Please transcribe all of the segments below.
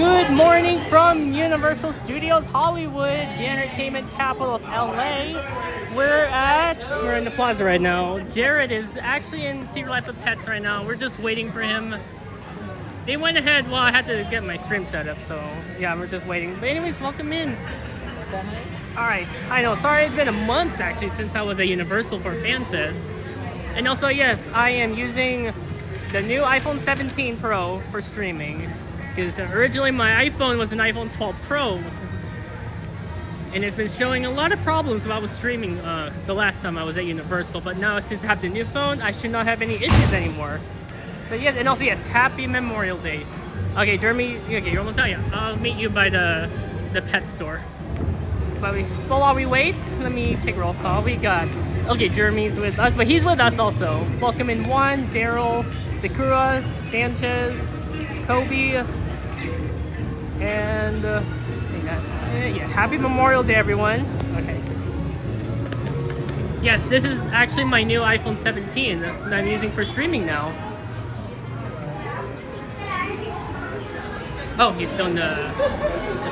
Good morning from Universal Studios Hollywood, the entertainment capital of LA. We're in the plaza right now. Jared is actually in Secret Life of Pets right now. We're just waiting for him. They went ahead, well, I had to get my stream set up, so yeah, we're just waiting. But anyways, welcome in. What's that, honey? Alright, I know, sorry it's been a month actually since I was at Universal for FanFest. And also, yes, I am using the new iPhone 17 Pro for streaming. Because originally my iPhone was an iPhone 12 Pro. And it's been showing a lot of problems while I was streaming the last time I was at Universal. But now since I have the new phone, I should not have any issues anymore. So yes, and also yes, happy Memorial Day. Okay, Jeremy, okay, you're almost out. Yeah, I'll meet you by the pet store. But while we wait, let me take roll call. We got, okay, Jeremy's with us, but he's with us also. Welcome in Juan, Daryl, Sakura, Sanchez, Kobe, and yeah, happy Memorial Day, everyone. Okay. Yes, this is actually my new iPhone 17 that I'm using for streaming now. Oh, he's still in the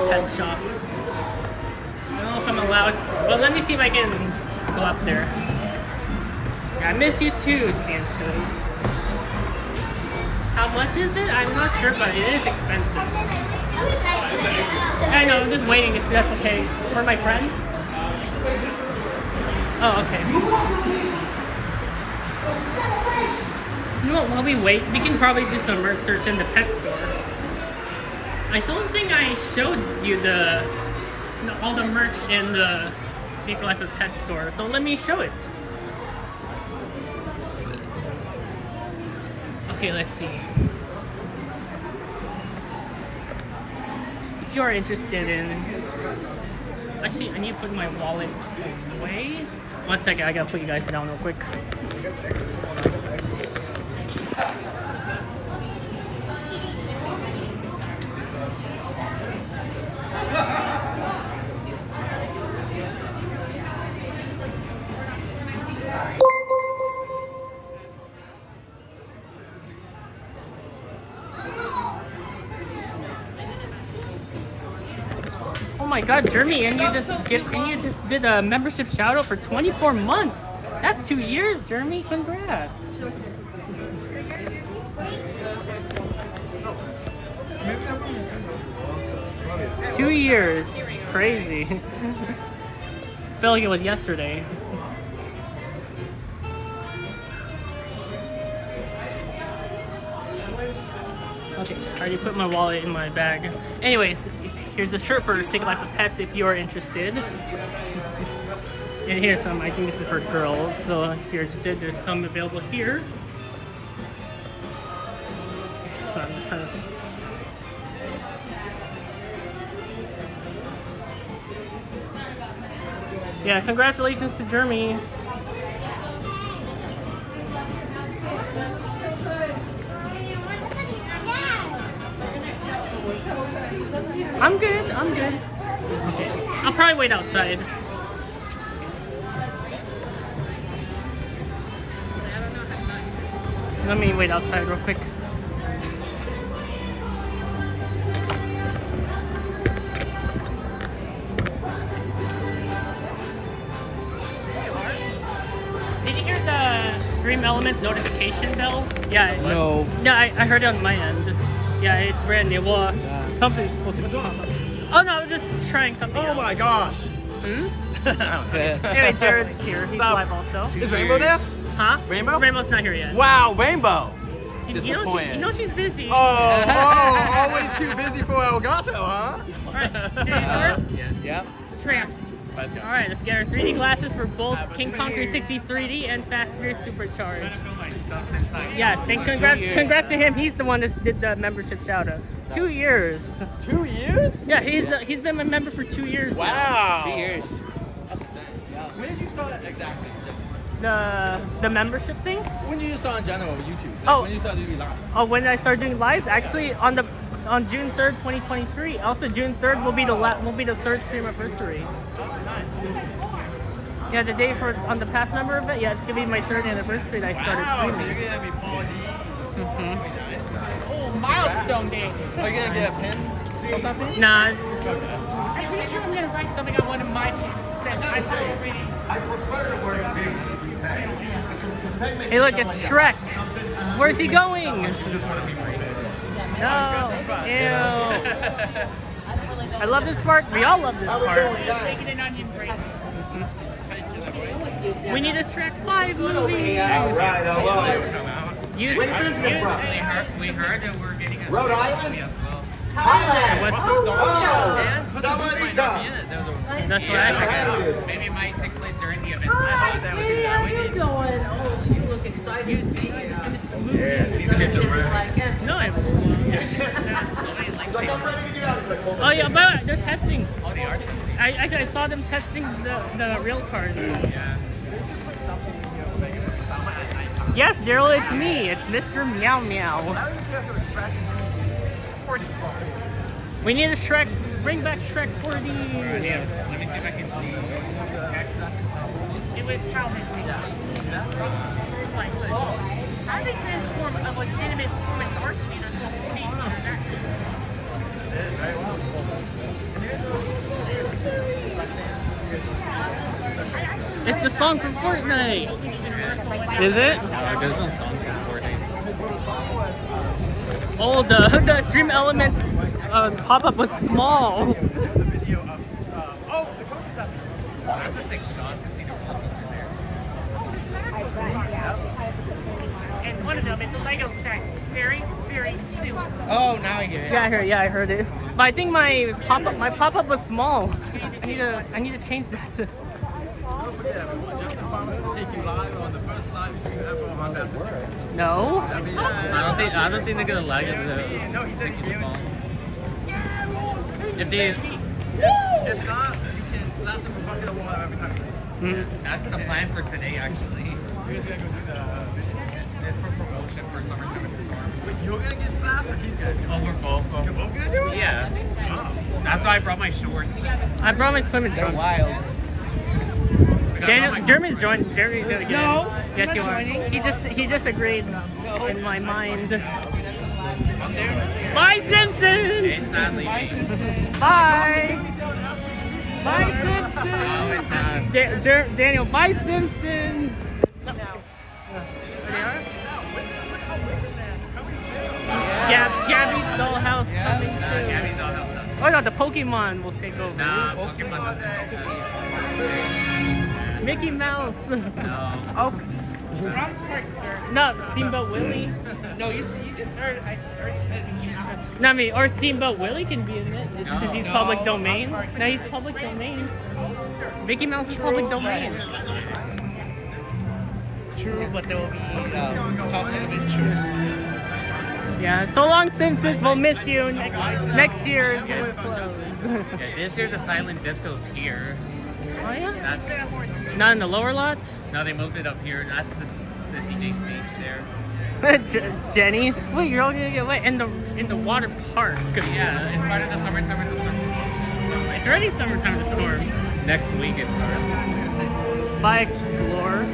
pet shop. I don't know if I'm allowed, but let me see if I can go up there. Yeah, I miss you too, Sanchez. How much is it? I'm not sure, but it is expensive. I know, I'm just waiting if that's okay. For my friend? Oh, okay. You know what, while we wait, we can probably do some research in the pet store. I don't think I showed you all the merch in the Secret Life of Pet store, so let me show it. Okay, let's see. If you are interested in... Actually, I need to put my wallet away. 1 second, I gotta put you guys down real quick. Oh my God, Jeremy, and you just did a membership shout out for 24 months. That's 2 years, Jeremy. Congrats. Two years. Crazy. Felt like it was yesterday. Okay, I already put my wallet in my bag. Anyways, here's the shirt for Secret Life of Pets if you are interested. And here's some, I think this is for girls. So if you're interested, there's some available here. So I'm just trying to... Yeah, congratulations to Jeremy. I'm good, I'm good. Okay, I'll probably wait outside. Let me wait outside real quick. Did you hear the Stream Elements notification bell? Yeah. No. Yeah, I heard it on my end. Yeah, it's brand new. Well, something's supposed to pop up. Oh no, I was just trying something else. Oh my gosh! Anyway, Jared's here. He's live also. Is Rainbow there? Huh? Rainbow? Rainbow's not here yet. Wow, Rainbow! You know she's busy. Always too busy for El Gato, huh? Alright, serious, Yep. Tramp. Let's go. Alright, let's get our 3D glasses for both King Kong 360 3D and Fast and Furious Supercharged. Yeah, congrats to him. He's the one that did the membership shout out. 2 years. 2 years? Yeah, he's been a member for 2 years. Wow. 2 years. When did you start exactly? The membership thing? When did you start in general with YouTube? Oh. When you started doing lives? Oh, when I started doing lives, actually on June 3rd, 2023. Also, June 3rd will be the third stream anniversary. Yeah, the day on the past number of it. Yeah, it's gonna be my third anniversary that I started streaming. So you're gonna be Paul D. Oh, Miles milestone day. Are you gonna get a pin or something? Nah. Okay. I'm pretty sure I'm gonna write something on one of my pages that says I already. I prefer to wear big. Hey, look, it's Shrek. Where's he going? Just want to be my No. Ew. I love this part. We all love this part. Taking an onion break. We need a Shrek 5 movie. All right, I love it. Use, Where did this come from? We heard that we're getting a Rhode second Island? movie as well. Thailand. What's Oh, somebody come. That's what I heard. Maybe it might take place during the events. Hi, sweetie, how you doing? Oh, you look excited. Yeah, these kids are ready. Like, No, I. She's like, I'm ready to get out. He's like, hold Oh on. yeah, but they're testing. Oh, they are. I saw them testing the real cards. Yeah. Yes, Gerald, it's me. It's Mr. Meow Meow. We need a Shrek. Bring back Shrek 4D. Let me see if I can see. It was how missing. How do they transform a legitimate performance art scene or something? It's the song from Fortnite. Is it? Yeah, there's no song for Fortnite. Oh, the stream elements pop-up was small. That's a sick shot to see the purples in there. And one of them is a Lego set. Very, very soon. Oh, now I get it. Yeah, I heard it. But I think my pop-up was small. I need to change that. Don't forget, we want just the promise to take you live on the first live stream ever on my message. No. I don't think they're gonna lag it. No, he said he's doing it. If they, If not, you can splash some bucket of water every time you see it. that's the plan for today actually. We're just gonna go do the video. It's for promotion for Summertime in the Storm. Wait, you're gonna get splashed or he's gonna do it? Oh, we're both. You're both gonna do it? Yeah. Wow. That's why I brought my shorts. I brought my swimming trunks. wild. Jeremy's joining. Jeremy's gonna get No, in. I'm Yes, not you are. joining. He just agreed in my mind. I'm there. Bye, Simpsons. It's not leaving. Bye. Bye, No, Simpsons. it's not. Daniel, bye, Simpsons. Yeah, Gabby's dollhouse coming soon. Gabby's dollhouse sucks. Oh no, the Pokemon will take over. Nah, Pokemon doesn't. Mickey Mouse. No. oh, wrong part, sir. No, Steamboat Willie. No, you just heard. I just already said Mickey Mouse. No, I mean, or Steamboat Willie can be in it No. if he's No, public domain. wrong part. No, he's public domain. Mickey Mouse is public domain. True, but there will be conflict of interest. Yeah, so long, Simpsons. We'll miss you. Next year is gonna close. Yeah, this year the silent disco's here. Oh yeah? That's Not in the lower lot? no, they moved it up here. That's the DJ stage there. Jenny? Wait, you're all gonna get wet in the water park. Yeah, it's part of the Summertime in the Storm promotion. It's already summertime in the storm. Next week it starts. By Explore. I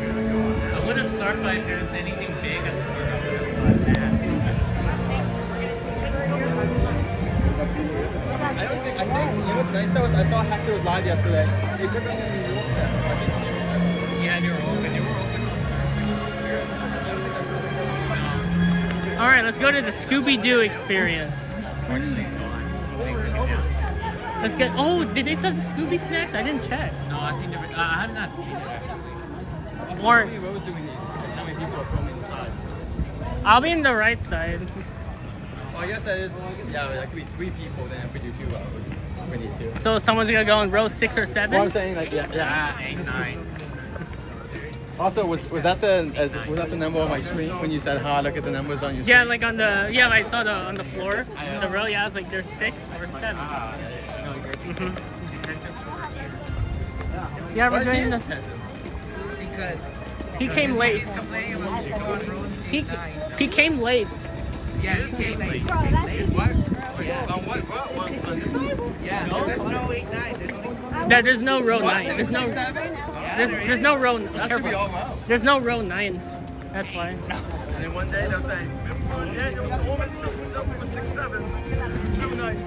would have started if there was anything big at the park. I think, you know what's nice though is I saw Hector was live yesterday. They took me in the New York set. So I think the New York set. Yeah, they were open. All right, let's go to the Scooby-Doo experience. Unfortunately, it's gone. They took it down. Let's get. Oh, did they sell the Scooby snacks? I didn't check. No, I think they were, I have not seen it actually. Or How many rows do we need? How many people are filming inside? I'll be in the right side. Well, I guess that is, yeah, that could be 3 people then if we do 2 rows. We need 2. So someone's gonna go in row 6 or 7. Well, I'm saying like, yeah. 8, 9. Also, was that the number on my screen when you said, "Ha, look at the numbers on your screen"? Yeah, like on the I saw on the floor, the row. Yeah, I was like, there's 6 or 7. Mhm. Yeah, Why we're is he doing the. intensive? Because He came late. he's complaining about you go on rows 8, 9. He came late. Yeah, he came late. What? Yeah. On what? On this one? Yeah, there's no 8, 9. There's only 6. There's no row What? 9. There's no. 6, 7? There's no row. That should be all rows. There's no row 9. That's why. And then one day they'll say, "Yeah, it was almost 6, 7." So nice.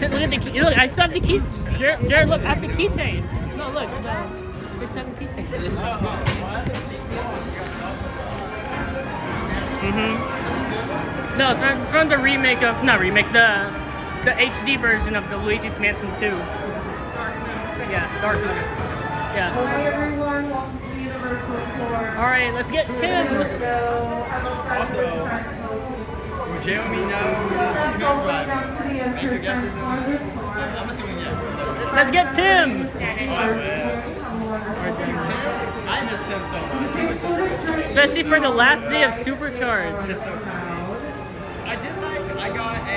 Look at the key. Look, I still have the key. Jared, look, I have the keychain. No, look, the 6-7 keychain. No, it's from the remake of, not remake, the HD version of the Luigi's Mansion 2. Yeah, Dark Knight. Yeah. Hi everyone, welcome to the Universal Store. Alright, let's get Tim. Also, would Jeremy know the drive? Your guess is I'm assuming yes. Let's get Tim. I missed him so much. Especially for the last day of Supercharge. I did I got a,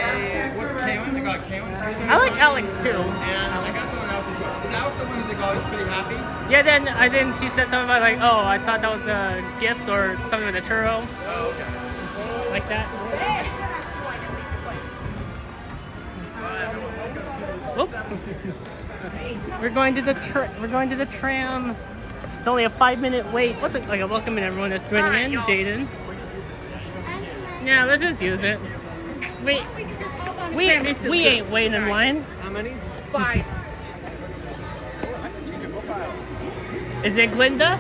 what's Kaylin? I got Kaylin. I like Alex too. And I got someone else as well. Is Alex the one who's like always pretty happy? Yeah, then she said something about like, oh, I thought that was a gift or something with a churro. Oh, okay. Like that. Whoop. We're going to the tram. It's only a 5-minute wait. What's it like? A welcome and everyone that's joining in, Jaden. Yeah, let's just use it. Wait, we ain't waiting in line. How many? 5. Is it Glinda?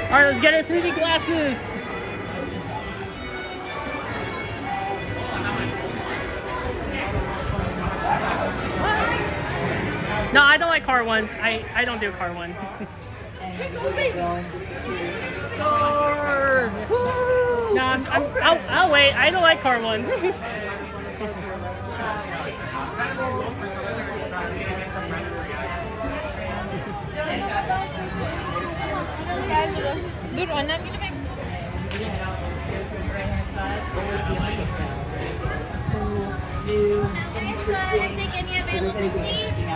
Alright, let's get her 3D glasses. No, I don't like car 1. I don't do car 1. No, I'll wait. I don't like car 1. Dur annem gidip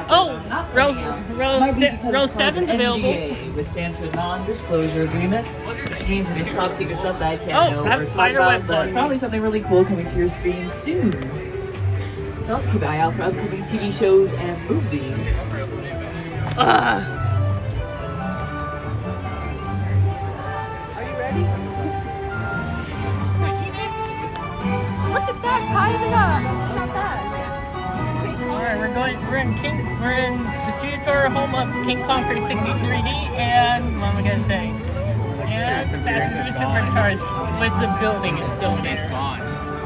Oh, row 7's available. NDA, which stands for non-disclosure agreement, which means it is top secret stuff that I can't know or that's talk spider about, webs but on probably something really cool coming to your screen soon. So also keep an eye out for upcoming TV shows and movies. Look at that, Kai, look at that. Alright, we're in the studio home of King Kong 360 3D, and what am I gonna say? And Fast and Supercharged, which the building is still there. It's gone.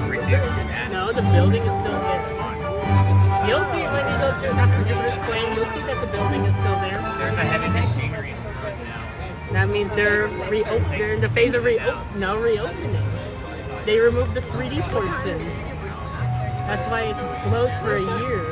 Reduced to that. No, the building is still there. You'll see when you go to after Jupiter's Plane, you'll see that the building is still there. There's a heavy machinery right now. That means they're in the phase of reopening. They removed the 3D portion. That's why it's closed for a year.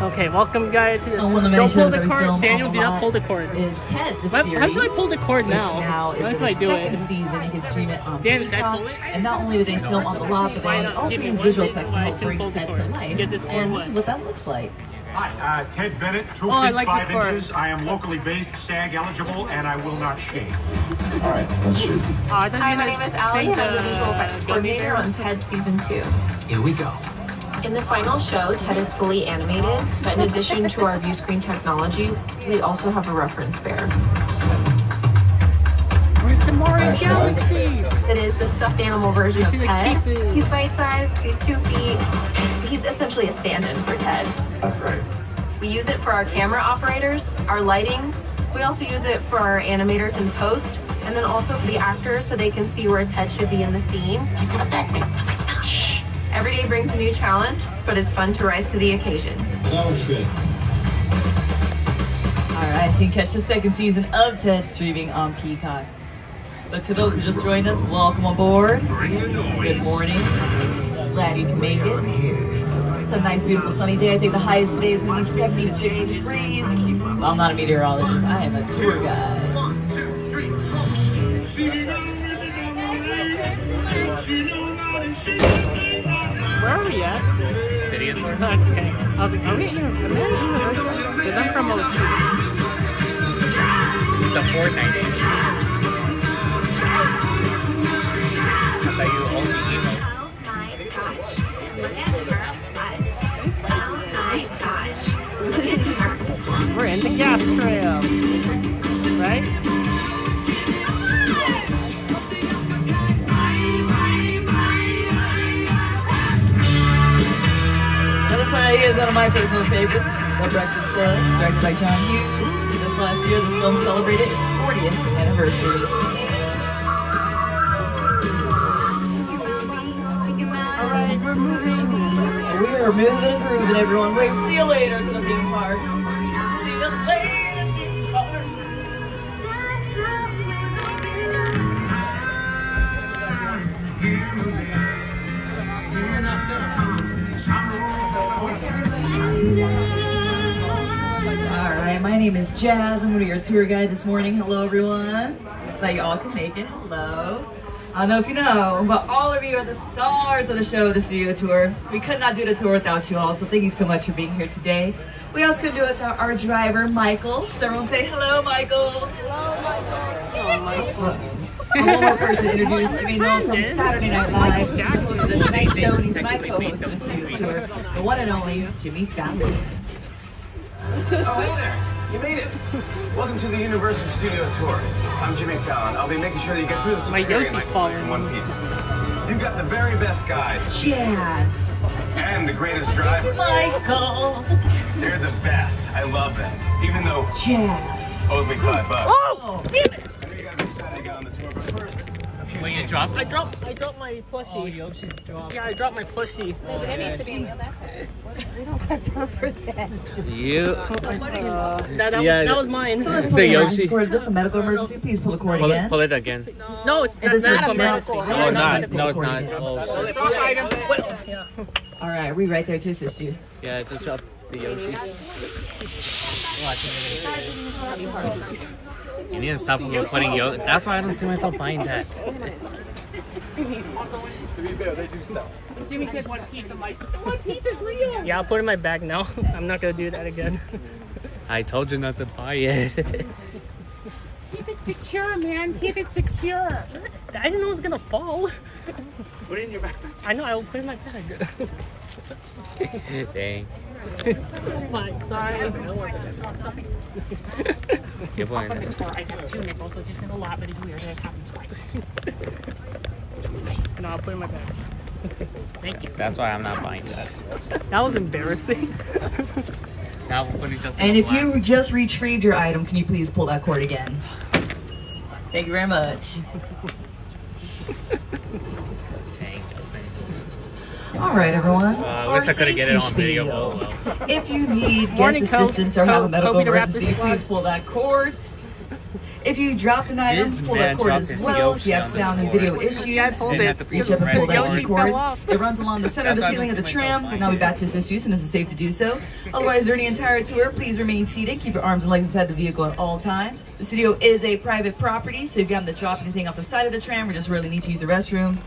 Okay, welcome guys to this. One of the many Don't pull shows the that we cord. film Daniel, on do the not lot pull the cord. is Ted, the How series. do I pull the cord which now? now is How in do I its do second it? season. You can stream it on Dan, should I Peacock. pull it? And not only do they film on the lot, but Why they not? also Give me use one visual reason effects to why I help shouldn't bring pull the Ted to cord. life. Because it's And for this is what? what that looks like. Hi, Ted Bennett, 2 Oh, I feet like 5 this part. inches. I am locally based, SAG eligible, and I will not shave. All right, let's shoot. I thought Hi, you my were name is gonna Allie, sing and I'm the the visual effects Gummy coordinator Bear. on TED Season 2. Here we go. In the final show, TED is fully animated, but in addition to our view screen technology, we also have a reference bear. Where's the Mario Galaxy? It is the stuffed animal version of She's a TED. keeper. He's bite-sized, he's 2 feet. He's essentially a stand-in for TED. That's right. We use it for our camera operators, our lighting. We also use it for our animators in post, and then also for the actors so they can see where Ted should be in the scene. He's gonna beg me. Shh. Every day brings a new challenge, but it's fun to rise to the occasion. That looks good. Alright, so you can catch the second season of Ted streaming on Peacock. But to those who just joined us, welcome aboard. Good morning. Glad you can make it. It's a nice, beautiful, sunny day. I think the highest today is going to be 76 degrees. Well, I'm not a meteorologist. I am a tour guide. Where are we at? City of No, I'm just kidding. I was like, are we at Universal? Because I'm from OC. It's the Fortnite game. I thought you only emo. Oh my gosh. Look at her butt. Oh my gosh. Look at her. We're in the gas trail. Right? of my personal favorites, The Breakfast Club, directed by John Hughes. Just last year, this film celebrated its 40th anniversary. Alright, we're moving. We are moving and grooving, everyone. Wave, see you later to the theme park. See you later, theme park. Alright, my name is Jazz. I'm going to be your tour guide this morning. Hello, everyone. Glad you all can make it. Hello. I don't know if you know, but all of you are the stars of the show, the studio tour. We could not do the tour without you all, so thank you so much for being here today. We also couldn't do it without our driver, Michael. So everyone say hello, Michael. Hello, Michael. One more person introduced to me, known from Saturday Night Live. He hosted the Tonight Show, and he's my co-host of the studio tour, the one and only Jimmy Fallon. Oh, hey there. You made it. Welcome to the Universal Studio Tour. I'm Jimmy Fallon. I'll be making sure that you get through this experience in one piece. You've got the very best guide. Jazz. And the greatest driver. Michael. They're the best. I love them. Even though Jazz. owes me $5. Oh, damn it! I know you guys are excited to get on the tour, but first, a few Wait, you scenes. dropped? I dropped my plushie. Oh, Yoshi's dropped. Yeah, I dropped my plushie. It needs to be. We don't have time for that. You. That was mine. So this The program Yoshi. is this a medical emergency? Please pull the cord again. Pull it again. No, it's This is not a not emergency. a- Oh, not. not. No, it's not. Again. Oh, shit. Drop item. Well, yeah. All right, we right there to assist you. Yeah, just drop the Yoshi. You need to stop putting Yoshi. That's why I don't see myself buying that. To be fair, they do sell. Jimmy said one piece. I'm like, one piece is real. Yeah, I'll put it in my bag now. I'm not gonna do that again. I told you not to buy it. Keep it secure, man. Keep it secure. I didn't know it was gonna fall. Put it in your backpack. I know. I will put it in my bag. Dang. Sorry. Qué bueno. I got 2 nickels, which isn't a lot, but it's weird. It happened twice. No, I'll put it in my bag. Thank you. That's why I'm not buying that. That was embarrassing. Now we're putting just. And if you just retrieved your item, can you please pull that cord again? Thank you very much. Dang, Justin. All right, everyone. I wish I could have get it on video. Oh, well. If you need guest Morning, assistance or have a medical Kobe to wrap emergency, this please pull that cord. If you dropped an item, This pull man that cord dropped as his well. If Yoshi you have on the sound and floor. video issues, You guys hold Didn't it. have to put reach up and red pull that Yoshi cord. fell off. It runs along the center of the That's why I ceiling of the don't see myself tram, buying and I'll be it. back to assist you as soon as it's safe to do so. Otherwise, during the entire tour, please remain seated. Keep your arms and legs inside the vehicle at all times. The studio is a private property, so if you happen to drop anything off the side of the tram or just really need to use the restroom,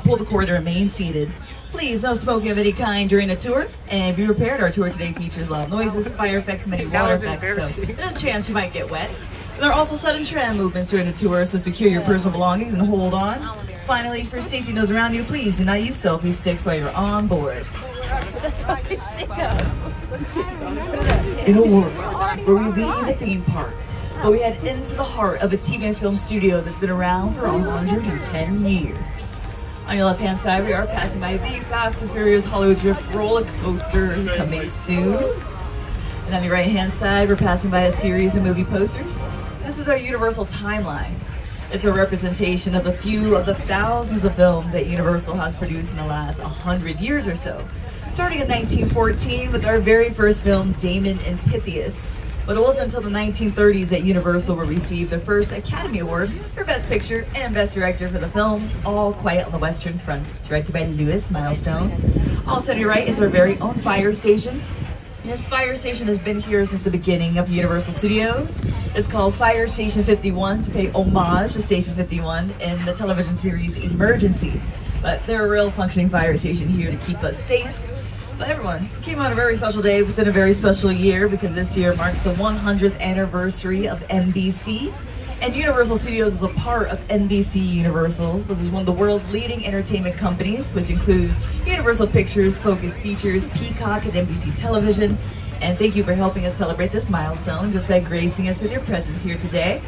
pull the cord to remain seated. Please, no smoking of any kind during the tour, and be prepared. Our tour today features loud noises, fire effects, and many water effects, so there's a chance you might get wet. There are also sudden tram movements during the tour, so secure your personal belongings and hold on. Finally, for safety those around you, please do not use selfie sticks while you're on board. In a world where we leave the theme park, but we head into the heart of a TV and film studio that's been around for 110 years. On your left-hand side, we are passing by the Fast and Furious Hollywood Drift roller coaster coming soon. And on your right-hand side, we're passing by a series of movie posters. This is our Universal timeline. It's a representation of a few of the thousands of films that Universal has produced in the last 100 years or so. Starting in 1914 with our very first film, Damon and Pythias. But it wasn't until the 1930s that Universal will receive their first Academy Award for Best Picture and Best Director for the film, All Quiet on the Western Front, directed by Louis Milestone. Also to your right is our very own fire station. This fire station has been here since the beginning of Universal Studios. It's called Fire Station 51 to pay homage to Station 51 in the television series Emergency. But they're a real functioning fire station here to keep us safe. But everyone came on a very special day within a very special year, because this year marks the 100th anniversary of NBC. And Universal Studios is a part of NBC Universal, which is one of the world's leading entertainment companies, which includes Universal Pictures, Focus Features, Peacock, and NBC Television. And thank you for helping us celebrate this milestone just by gracing us with your presence here today.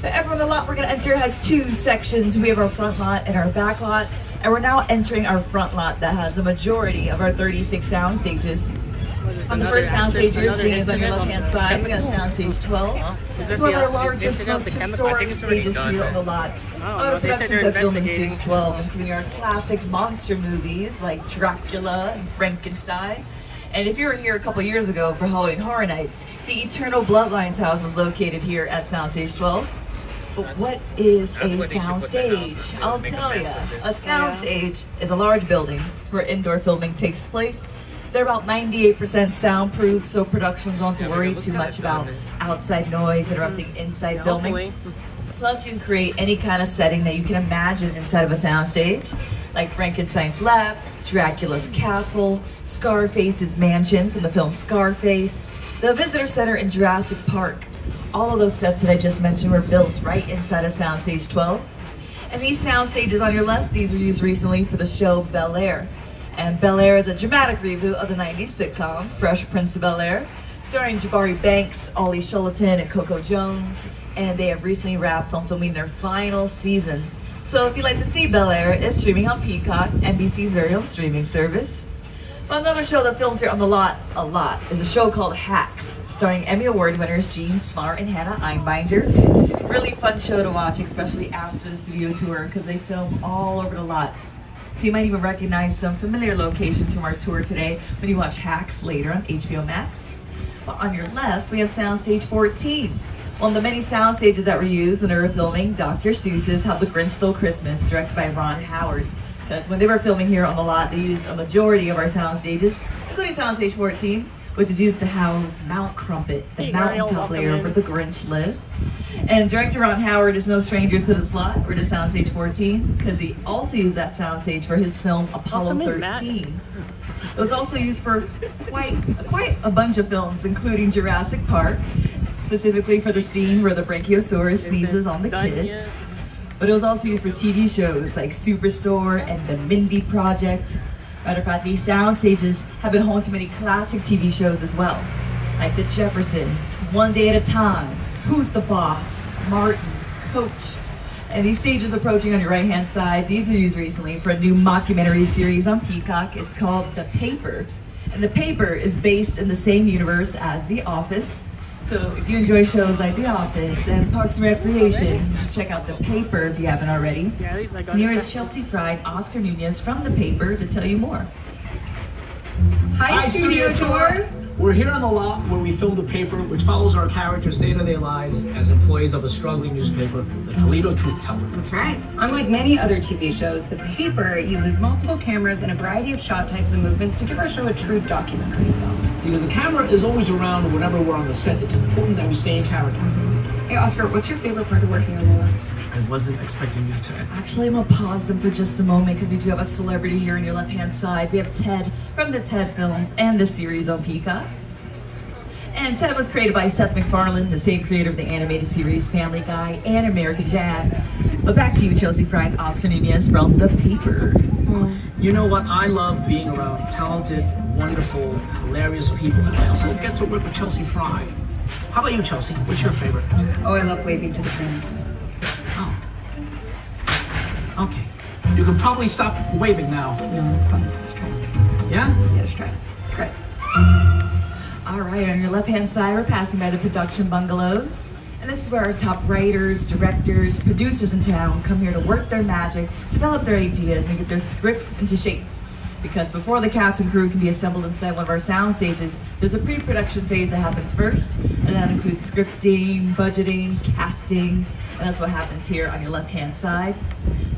But everyone, the lot we're going to enter has 2 sections. We have our front lot and our back lot. And we're now entering our front lot that has a majority of our 36 sound stages On the first soundstage you're seeing is on your left-hand side. We got soundstage 12. It's one of our largest, most historic stages here on the lot. Other productions that film in stage 12, including our classic monster movies like Dracula and Frankenstein. And if you were here a couple years ago for Halloween Horror Nights, the Eternal Bloodlines house is located here at soundstage 12. But what is a soundstage? I'll tell you. A soundstage is a large building where indoor filming takes place. They're about 98% soundproof, so productions don't have to worry too much about outside noise interrupting inside filming. Plus, you can create any kind of setting that you can imagine inside of a soundstage, like Frankenstein's lab, Dracula's castle, Scarface's mansion from the film Scarface, the visitor center in Jurassic Park. All of those sets that I just mentioned were built right inside of soundstage 12. And these sound stages on your left, these were used recently for the show Bel-Air. And Bel-Air is a dramatic reboot of the 90s sitcom Fresh Prince of Bel-Air, starring Jabari Banks, Ollie Shulleton, and Coco Jones. And they have recently wrapped on filming their final season. So if you'd like to see Bel-Air, it's streaming on Peacock, NBC's very own streaming service. But another show that films here on the lot a lot is a show called Hacks, starring Emmy Award winners Jean Smart and Hannah Einbinder. Really fun show to watch, especially after the studio tour, because they film all over the lot. So you might even recognize some familiar locations from our tour today when you watch Hacks later on HBO Max. But on your left, we have Soundstage 14. One of the many sound stages that were used when they were filming Dr. Seuss's How the Grinch Stole Christmas, directed by Ron Howard. Because when they were filming here on the lot, they used a majority of our sound stages, including Soundstage 14, which is used to house Mount Crumpet, the mountaintop layer where the Grinch lived. And director Ron Howard is no stranger to the slot or to Soundstage 14, because he also used that soundstage for his film Apollo 13. It was also used for quite a bunch of films, including Jurassic Park, specifically for the scene where the Brachiosaurus sneezes on the kids. But it was also used for TV shows like Superstore and The Mindy Project. Matter of fact, these sound stages have been home to many classic TV shows as well, like The Jeffersons, One Day at a Time, Who's the Boss, Martin, Coach. And these stages approaching on your right-hand side, these are used recently for a new mockumentary series on Peacock. It's called The Paper. And The Paper is based in the same universe as The Office. So if you enjoy shows like The Office and Parks and Recreation, you should check out The Paper if you haven't already. And here is Chelsea Fry and Oscar Nunez from The Paper to tell you more. Hi, Studio Tour! We're here on the lot where we filmed The Paper, which follows our characters' day-to-day lives as employees of a struggling newspaper, the Toledo Truth Teller. That's right. Unlike many other TV shows, The Paper uses multiple cameras and a variety of shot types and movements to give our show a true documentary feel. Because the camera is always around whenever we're on the set, it's important that we stay in character. Hey, Oscar, what's your favorite part of working on the lot? I wasn't expecting you to. Actually, I'm gonna pause them for just a moment because we do have a celebrity here on your left-hand side. We have Ted from the Ted films and the series on Peacock. And Ted was created by Seth MacFarlane, the same creator of the animated series Family Guy and American Dad. But back to you, Chelsea Fry and Oscar Nunez from The Paper. You know what? I love being around talented, wonderful, hilarious people. I also get to work with Chelsea Fry. How about you, Chelsea? What's your favorite? Oh, I love waving to the trains. Oh. Okay. You can probably stop waving now. No, it's fine. Let's try it. Yeah? Yeah, let's try it. It's great. All right, on your left-hand side, we're passing by the production bungalows. And this is where our top writers, directors, producers in town come here to work their magic, develop their ideas, and get their scripts into shape. Because before the cast and crew can be assembled inside one of our sound stages, there's a pre-production phase that happens first, and that includes scripting, budgeting, casting, and that's what happens here on your left-hand side.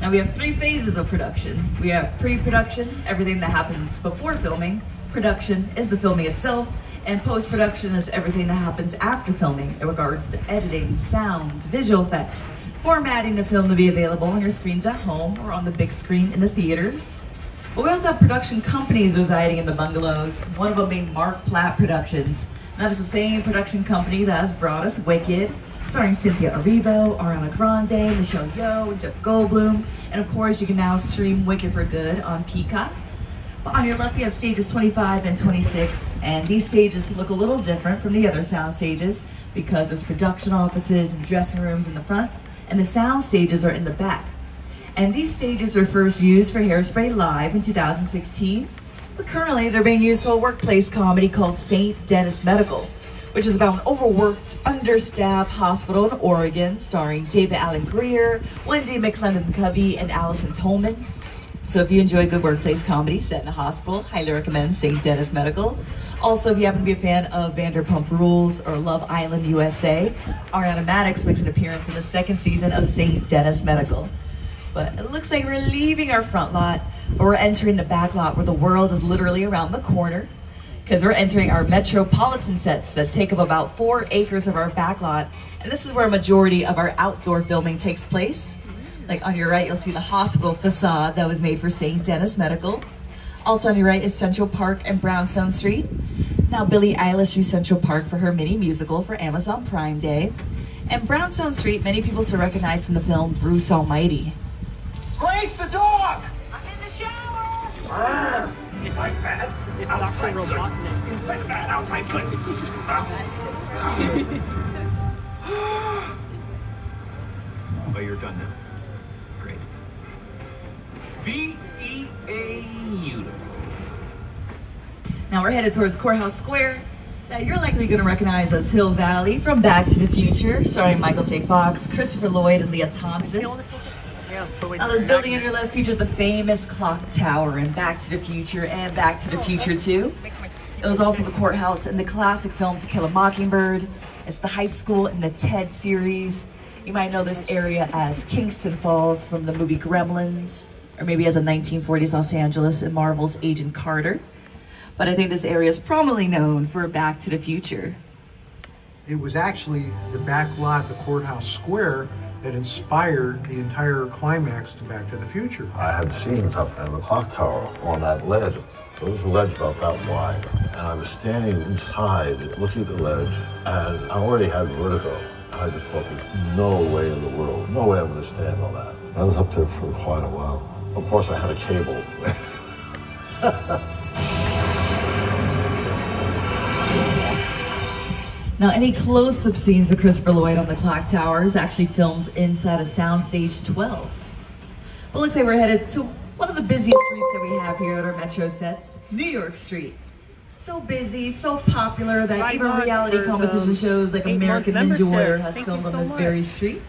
Now we have 3 phases of production. We have pre-production, everything that happens before filming. Production is the filming itself, and post-production is everything that happens after filming in regards to editing, sound, visual effects, formatting the film to be available on your screens at home or on the big screen in the theaters. But we also have production companies residing in the bungalows, one of them being Mark Platt Productions. And that is the same production company that has brought us Wicked, starring Cynthia Erivo, Ariana Grande, Michelle Yeoh, Jeff Goldblum, and of course you can now stream Wicked for good on Peacock. But on your left we have stages 25 and 26, and these stages look a little different from the other sound stages because there's production offices and dressing rooms in the front, and the sound stages are in the back. And these stages were first used for Hairspray Live in 2016, But currently, they're being used for a workplace comedy called St. Dennis Medical, which is about an overworked, understaffed hospital in Oregon, starring David Allen Greer, Wendy McClendon-Covey, and Allison Tolman. So if you enjoy good workplace comedy set in a hospital, highly recommend St. Dennis Medical. Also, if you happen to be a fan of Vanderpump Rules or Love Island USA, Ariana Madix makes an appearance in the second season of St. Dennis Medical. But it looks like we're leaving our front lot, but we're entering the back lot where the world is literally around the corner, because we're entering our metropolitan sets that take up about 4 acres of our back lot. And this is where a majority of our outdoor filming takes place. Like on your right, you'll see the hospital facade that was made for St. Dennis Medical. Also on your right is Central Park and Brownstone Street. Now Billie Eilish used Central Park for her mini musical for Amazon Prime Day. And Brownstone Street, many people still recognize from the film Bruce Almighty. Grace, the dog! I'm in the shower. Inside bad. It's Dr. Robotnik. Inside bad, outside good. Oh, you're done now. Great. Beautiful. Now we're headed towards Courthouse Square, that you're likely going to recognize as Hill Valley from Back to the Future, starring Michael J. Fox, Christopher Lloyd, and Leah Thompson. Now this building on your left features the famous clock tower in Back to the Future and Back to the Future 2. It was also the courthouse in the classic film To Kill a Mockingbird. It's the high school in the Ted series. You might know this area as Kingston Falls from the movie Gremlins, or maybe as a 1940s Los Angeles in Marvel's Agent Carter. But I think this area is prominently known for Back to the Future. It was actually the back lot, the courthouse square, that inspired the entire climax to Back to the Future. I had scenes up in the clock tower on that ledge. There was a ledge about that wide, and I was standing inside looking at the ledge, and I already had vertigo. I just thought there's no way in the world, no way I'm going to stand on that. I was up there for quite a while. Of course, I had a cable. Now, any close-up scenes of Christopher Lloyd on the clock tower is actually filmed inside of Soundstage 12. But looks like we're headed to one of the busiest streets that we have here at our Metro sets, New York Street. So busy, so popular that even reality competition shows like American Ninja Warrior has filmed on this very street.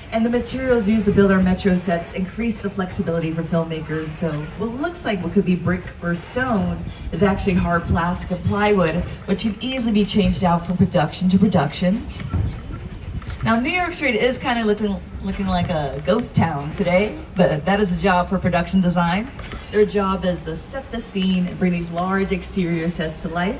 And the materials used to build our Metro sets increase the flexibility for filmmakers, so what looks like what could be brick or stone is actually hard plastic and plywood, which can easily be changed out from production to production. Now, New York Street is kind of looking like a ghost town today, but that is a job for production design. Their job is to set the scene and bring these large exterior sets to life.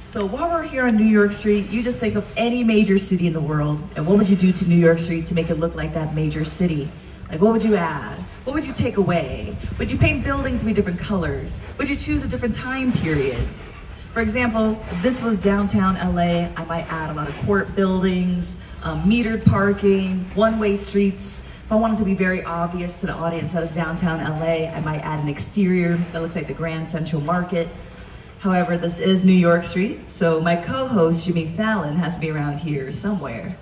So while we're here on New York Street, you just think of any major city in the world, and what would you do to New York Street to make it look like that major city? Like, what would you add? What would you take away? Would you paint buildings to be different colors? Would you choose a different time period? For example, if this was downtown LA, I might add a lot of court buildings, metered parking, one-way streets. If I wanted to be very obvious to the audience that is downtown LA, I might add an exterior that looks like the Grand Central Market. However, this is New York Street, so my co-host, Jimmy Fallon, has to be around here somewhere.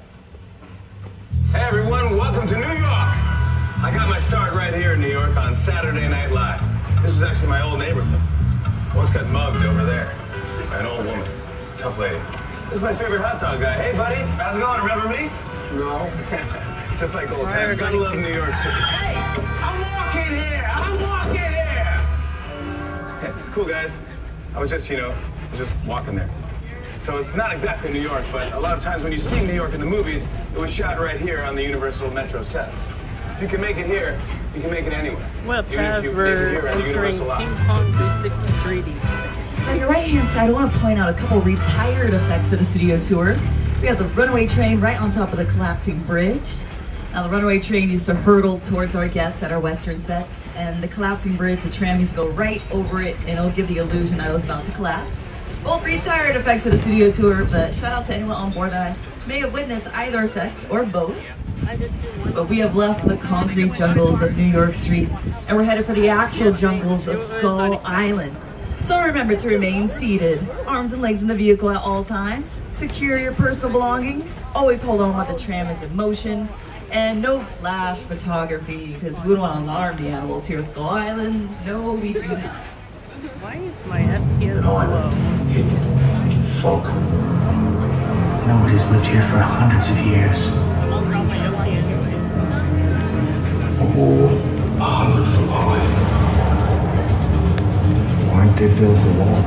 Hey everyone, welcome to New York! I got my start right here in New York on Saturday Night Live. This is actually my old neighborhood. Once got mugged over there by an old woman. Tough lady. This is my favorite hot dog guy. Hey buddy, how's it going? Remember me? No. Just like old times. Gotta love New York City. Hey, I'm walking here! I'm walking here! Hey, it's cool guys. I was just, just walking there. So it's not exactly New York, but a lot of times when you see New York in the movies, it was shot right here on the Universal Metro sets. If you can make it here, you can make it anywhere. Well, even if you make it here on the Universal lot. Ping Pong 360 3D. On your right-hand side, I want to point out a couple retired effects of the studio tour. We have the runaway train right on top of the collapsing bridge. Now, the runaway train used to hurtle towards our guests at our Western sets, and the collapsing bridge, the tram used to go right over it, and it'll give the illusion that it was about to collapse. Both retired effects of the studio tour, but shout out to anyone on board that may have witnessed either effect or both. But we have left the concrete jungles of New York Street, and we're headed for the actual jungles of Skull Island. So remember to remain seated, arms and legs in the vehicle at all times, secure your personal belongings, always hold on while the tram is in motion, and no flash photography, because we don't want to alarm the animals here at Skull Island. No, we do not. Why is my FPS low? Folk. Nobody's lived here for hundreds of years. I won't drop my Yoshi anyways. A wall 100 foot high. Why'd they build the wall?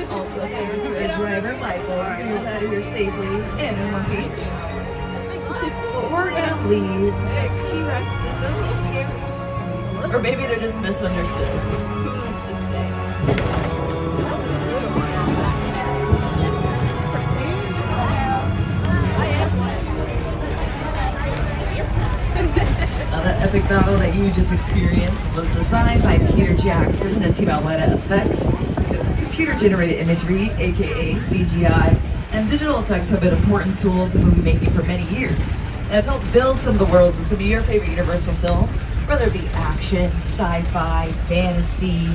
Also, thanks to our driver, Michael, for getting us out of here safely and in one piece. But we're gonna leave because T-Rexes are a little scary. Or maybe they're just misunderstood. Who's to say? Now, that epic battle that you just experienced was designed by Peter Jackson and Team Atlanta Effects. Computer-generated imagery, aka CGI, and digital effects have been important tools in movie making for many years and have helped build some of the worlds of some of your favorite Universal films, whether it be action, sci-fi, fantasy.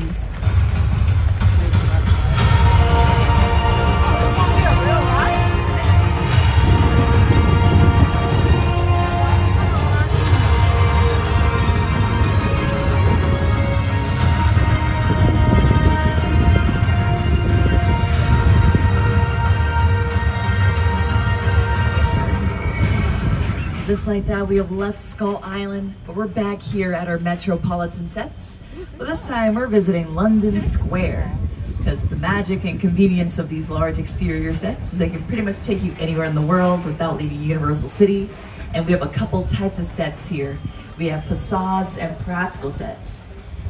Just like that, we have left Skull Island, but we're back here at our Metropolitan sets. But this time, we're visiting London Square, because the magic and convenience of these large exterior sets is they can pretty much take you anywhere in the world without leaving Universal City. And we have a couple types of sets here. We have facades and practical sets.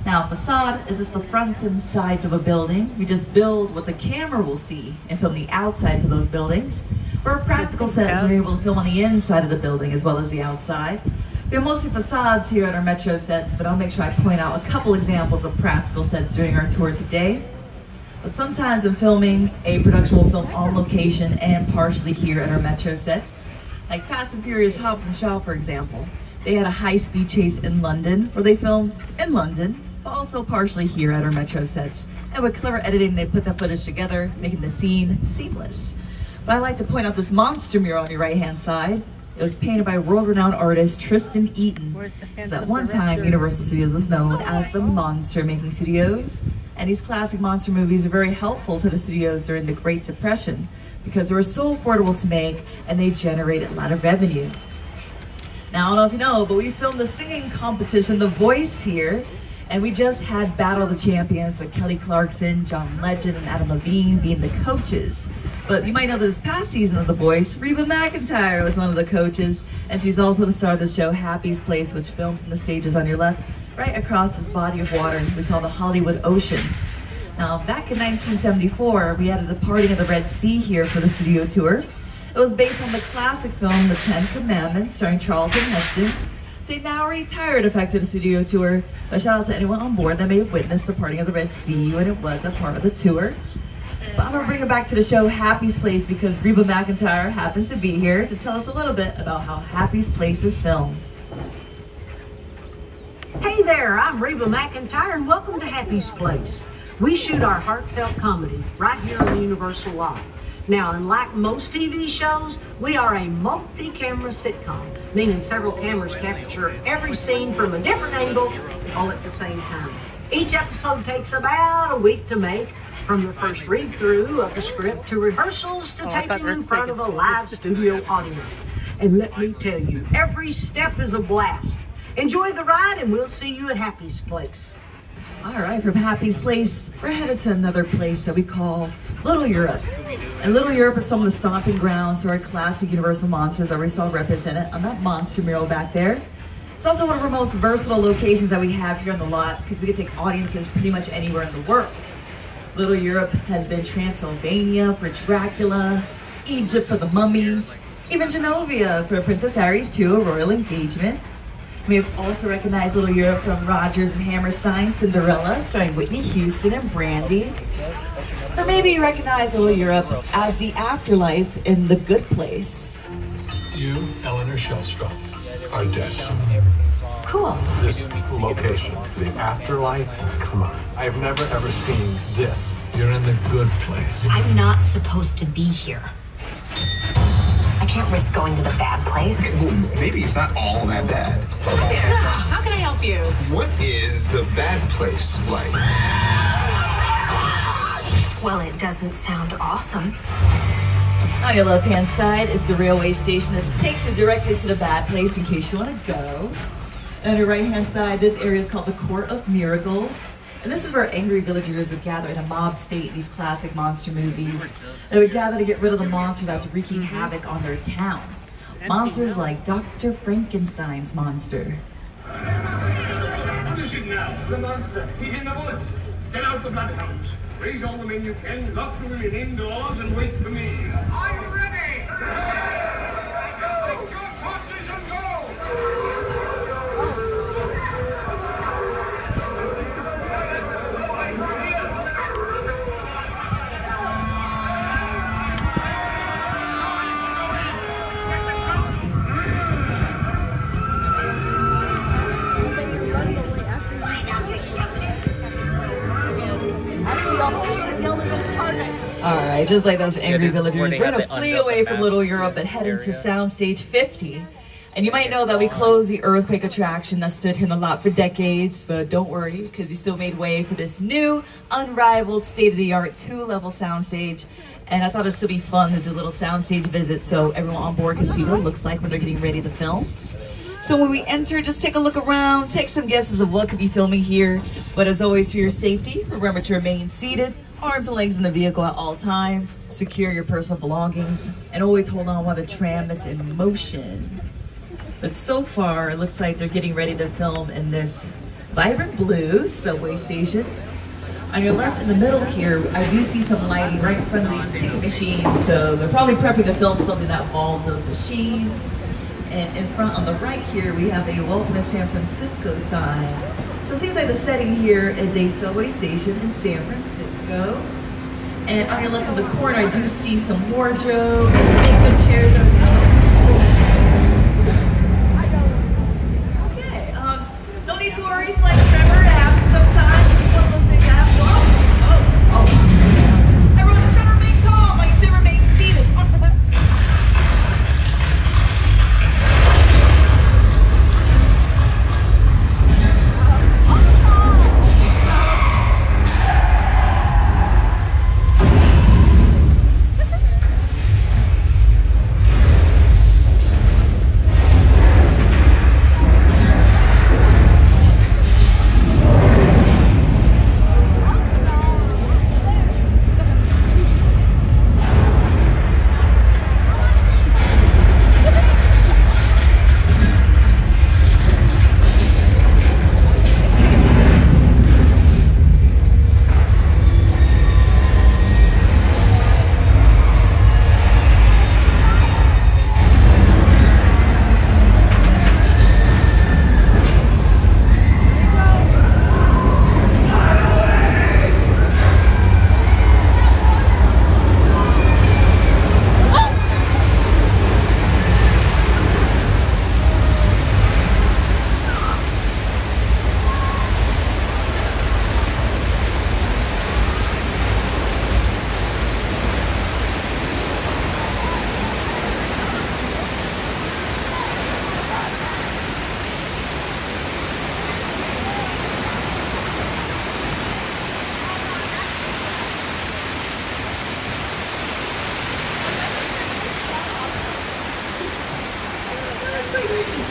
Now, facade is just the fronts and sides of a building. We just build what the camera will see and film the outsides of those buildings. For practical sets, we're able to film on the inside of the building as well as the outside. We have mostly facades here at our Metro sets, but I'll make sure I point out a couple examples of practical sets during our tour today. But sometimes in filming, a production will film on location and partially here at our Metro sets. Like Fast and Furious Hobbs and Shaw, for example. They had a high-speed chase in London, where they filmed in London, but also partially here at our Metro sets. And with clever editing, they put that footage together, making the scene seamless. But I'd like to point out this monster mural on your right-hand side. It was painted by world-renowned artist Tristan Eaton. Because at one time, Universal Studios was known as the Monster Making Studios. And these classic monster movies are very helpful to the studios during the Great Depression because they were so affordable to make and they generated a lot of revenue. Now, I don't know if you know, but we filmed the singing competition, The Voice, here. And we just had Battle of the Champions with Kelly Clarkson, John Legend, and Adam Levine being the coaches. But you might know that this past season of The Voice, Reba McEntire was one of the coaches, and she's also the star of the show Happy's Place, which films in the stages on your left, right across this body of water we call the Hollywood Ocean. Now, back in 1974, we added the Parting of the Red Sea here for the studio tour. It was based on the classic film The Ten Commandments, starring Charlton Heston. They now retired effective the studio tour. A shout out to anyone on board that may have witnessed the Parting of the Red Sea when it was a part of the tour. But I'm gonna bring it back to the show Happy's Place because Reba McEntire happens to be here to tell us a little bit about how Happy's Place is filmed. Hey there, I'm Reba McEntire and welcome to Happy's Place. We shoot our heartfelt comedy right here on the Universal lot. Now, unlike most TV shows, we are a multi-camera sitcom, meaning several cameras capture every scene from a different angle all at the same time. Each episode takes about a week to make, from the first read-through of the script to rehearsals to taping in front of a live studio audience. And let me tell you, every step is a blast. Enjoy the ride and we'll see you at Happy's Place. All right, from Happy's Place, we're headed to another place that we call Little Europe. And Little Europe is some of the stomping grounds for our classic Universal monsters that we saw represented on that monster mural back there. It's also one of our most versatile locations that we have here on the lot because we can take audiences pretty much anywhere in the world. Little Europe has been Transylvania for Dracula, Egypt for the Mummy, even Genovia for Princess Harry's too, a royal engagement. We have also recognized Little Europe from Rodgers and Hammerstein's Cinderella, starring Whitney Houston and Brandy. Or maybe you recognize Little Europe as the afterlife in The Good Place. You, Eleanor Shellstrop, are dead. Cool. This location, the afterlife, come on. I've never ever seen this. You're in the good place. I'm not supposed to be here. I can't risk going to the bad place. Okay, well, maybe it's not all that bad. Hi there. How can I help you? What is the bad place like? Well, it doesn't sound awesome. On your left-hand side is the railway station that takes you directly to the bad place in case you want to go. And on your right-hand side, this area is called the Court of Miracles. And this is where angry villagers would gather in a mob state in these classic monster movies. They would gather to get rid of the monster that's wreaking havoc on their town. Monsters like Dr. Frankenstein's monster. What is it now? The monster. He's in the woods. Get out the bloodhounds. Raise all the men you can, lock the women indoors, and wait for me. Are you ready? Take your horses and go! Alright, just like those angry villagers, we're gonna flee away from Little Europe and head into Soundstage 50. And you might know that we closed the earthquake attraction that stood here in the lot for decades, but don't worry, because we still made way for this new, unrivaled, state-of-the-art 2-level soundstage. And I thought it'd still be fun to do a little soundstage visit so everyone on board can see what it looks like when they're getting ready to film. So when we enter, just take a look around, take some guesses of what could be filming here. But as always, for your safety, remember to remain seated, arms and legs in the vehicle at all times, secure your personal belongings, and always hold on while the tram is in motion. But so far, it looks like they're getting ready to film in this vibrant blue subway station. On your left in the middle here, I do see some lighting right in front of these ticket machines. So they're probably prepping to film something that involves those machines. And in front on the right here, we have a Welcome to San Francisco sign. So it seems like the setting here is a subway station in San Francisco. And on your left in the corner, I do see some wardrobe and good chairs over there. Okay, no need to worry, slight tremor, it happens sometimes. It's one of those things that happen. Oh. Everyone just try to remain calm, like I said, remain seated.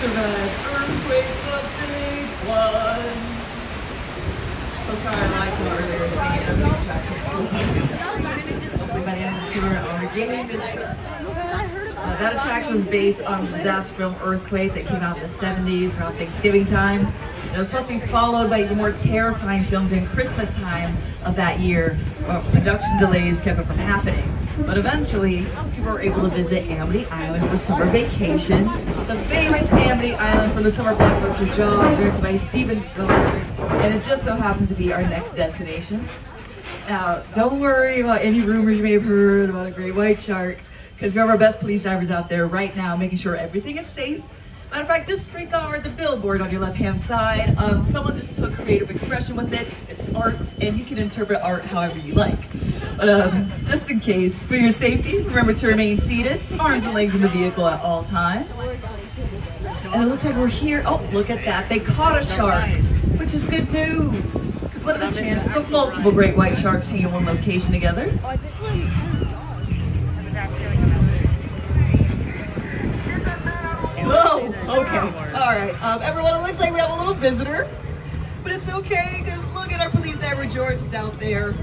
survived earthquake, the big one. So sorry I lied to you earlier saying every attraction was closed. Hopefully by the end of the tour I'll regain interest. That attraction was based on the disaster film Earthquake that came out in the 70s around Thanksgiving time. It was supposed to be followed by a more terrifying film during Christmas time of that year. Production delays kept it from happening. But eventually, people were able to visit Amity Island for summer vacation. The famous Amity Island from the summer blockbuster Jaws, directed by Steven Spielberg. And it just so happens to be our next destination. Now, don't worry about any rumors you may have heard about a great white shark, because we have our best police divers out there right now making sure everything is safe. Matter of fact, disregard the billboard on your left-hand side. Someone just took creative expression with it. It's art, and you can interpret art however you like. Just in case, for your safety, remember to remain seated, arms and legs in the vehicle at all times. And it looks like we're here. Oh, look at that. They caught a shark, which is good news. Because what are the chances of multiple great white sharks hanging in one location together? Whoa, okay, all right. Everyone, it looks like we have a little visitor, but it's okay, because look at our police diver, George, is out there.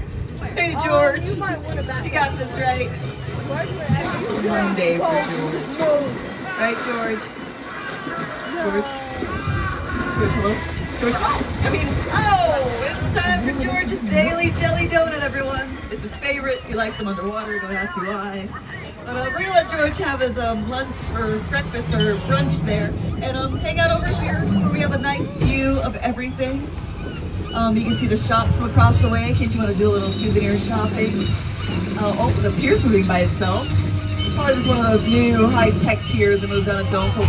Hey, George, you got this, right? It's one day for George. Right, George? George, hello? George, it's time for George's daily jelly donut, everyone. It's his favorite. He likes them underwater, don't ask me why. But we're gonna let George have his lunch or breakfast or brunch there, and hang out over here where we have a nice view of everything. You can see the shops from across the way in case you want to do a little souvenir shopping. The pier's moving by itself. It's probably just one of those new high-tech piers that moves on its own. Okay.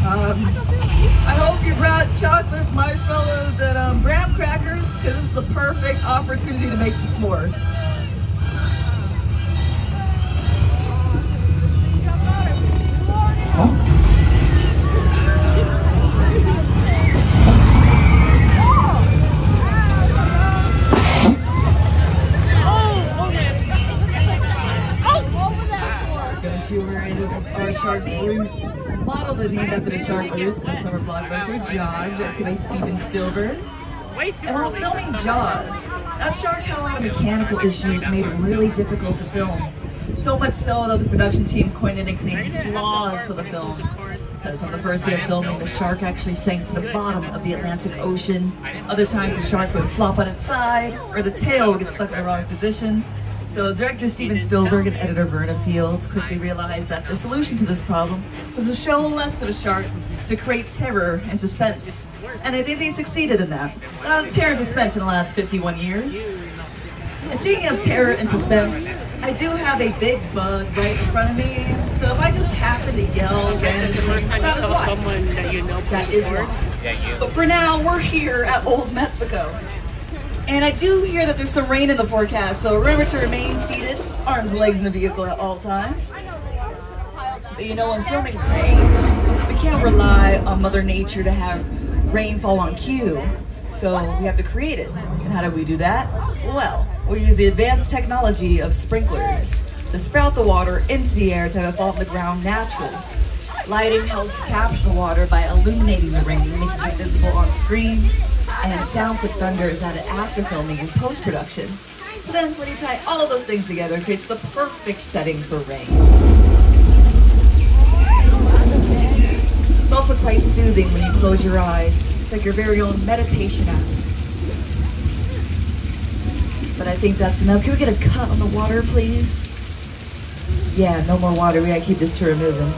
I hope you brought chocolate, marshmallows, and graham crackers, because this is the perfect opportunity to make some s'mores. Don't you worry, this is our shark Bruce, modeled and named after the shark Bruce in the summer blockbuster Jaws, directed by Steven Spielberg. And while filming Jaws, that shark had a lot of mechanical issues, made it really difficult to film. So much so that the production team coined a nickname, Flaws, for the film. Because on the first day of filming, the shark actually sank to the bottom of the Atlantic Ocean. Other times the shark would flop on its side, or the tail would get stuck in the wrong position. So director Steven Spielberg and editor Verna Fields quickly realized that the solution to this problem was to show less of the shark to create terror and suspense. And I think they succeeded in that. A lot of terror and suspense in the last 51 years. And speaking of terror and suspense, I do have a big bug right in front of me. So if I just happen to yell randomly, that is why. That is why. But for now, we're here at Old Mexico. And I do hear that there's some rain in the forecast, so remember to remain seated, arms and legs in the vehicle at all times. But you know, when filming rain, we can't rely on Mother Nature to have rainfall on cue, so we have to create it. And how do we do that? Well, we use the advanced technology of sprinklers to sprout the water into the air to have it fall on the ground naturally. Lighting helps capture the water by illuminating the rain, making it visible on screen. And sound with thunder is added after filming and post-production. So then when you tie all of those things together, it creates the perfect setting for rain. It's also quite soothing when you close your eyes. It's like your very own meditation app. But I think that's enough. Can we get a cut on the water, please? Yeah, no more water. We gotta keep this tour moving.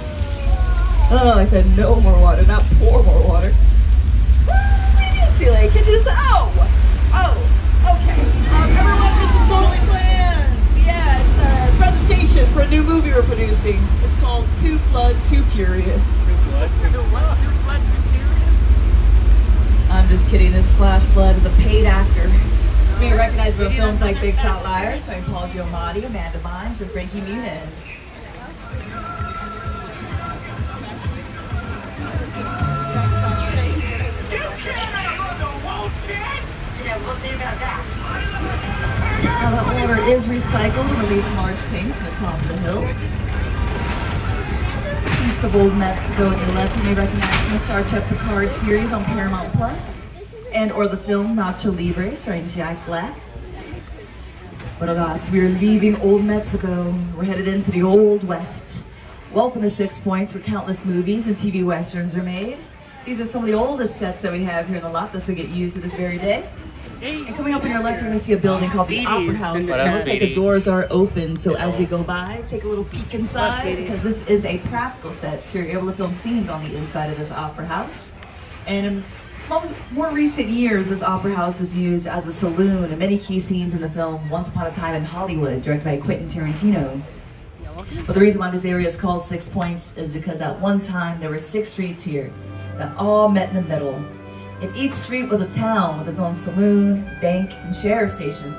Oh, I said no more water, not pour more water. Like, can you just, okay. Everyone, this is totally planned. Yeah, it's a presentation for a new movie we're producing. It's called Too Blood, Too Furious. I'm just kidding. This Splash Blood is a paid actor. You may recognize him from films like Big Fat Liars, starring Paul Giamatti, Amanda Bynes, and Frankie Muniz. Now the water is recycled and released in large tanks from the top of the hill. piece of old Mexico on your left, you may recognize from the Star Trek Picard series on Paramount Plus, and or the film Nacho Libre starring Jack Black. But alas, we are leaving old Mexico. We're headed into the Old West. Welcome to 6 Points, where countless movies and TV westerns are made. These are some of the oldest sets that we have here in the lot. This will get used to this very day. And coming up on your left, you're going to see a building called the Opera House. It looks like the doors are open, so as we go by, take a little peek inside, because this is a practical set, so you're able to film scenes on the inside of this Opera House. And in more recent years, this Opera House was used as a saloon in many key scenes in the film Once Upon a Time in Hollywood, directed by Quentin Tarantino. But the reason why this area is called 6 Points is because at one time there were 6 streets here that all met in the middle. And each street was a town with its own saloon, bank, and sheriff station.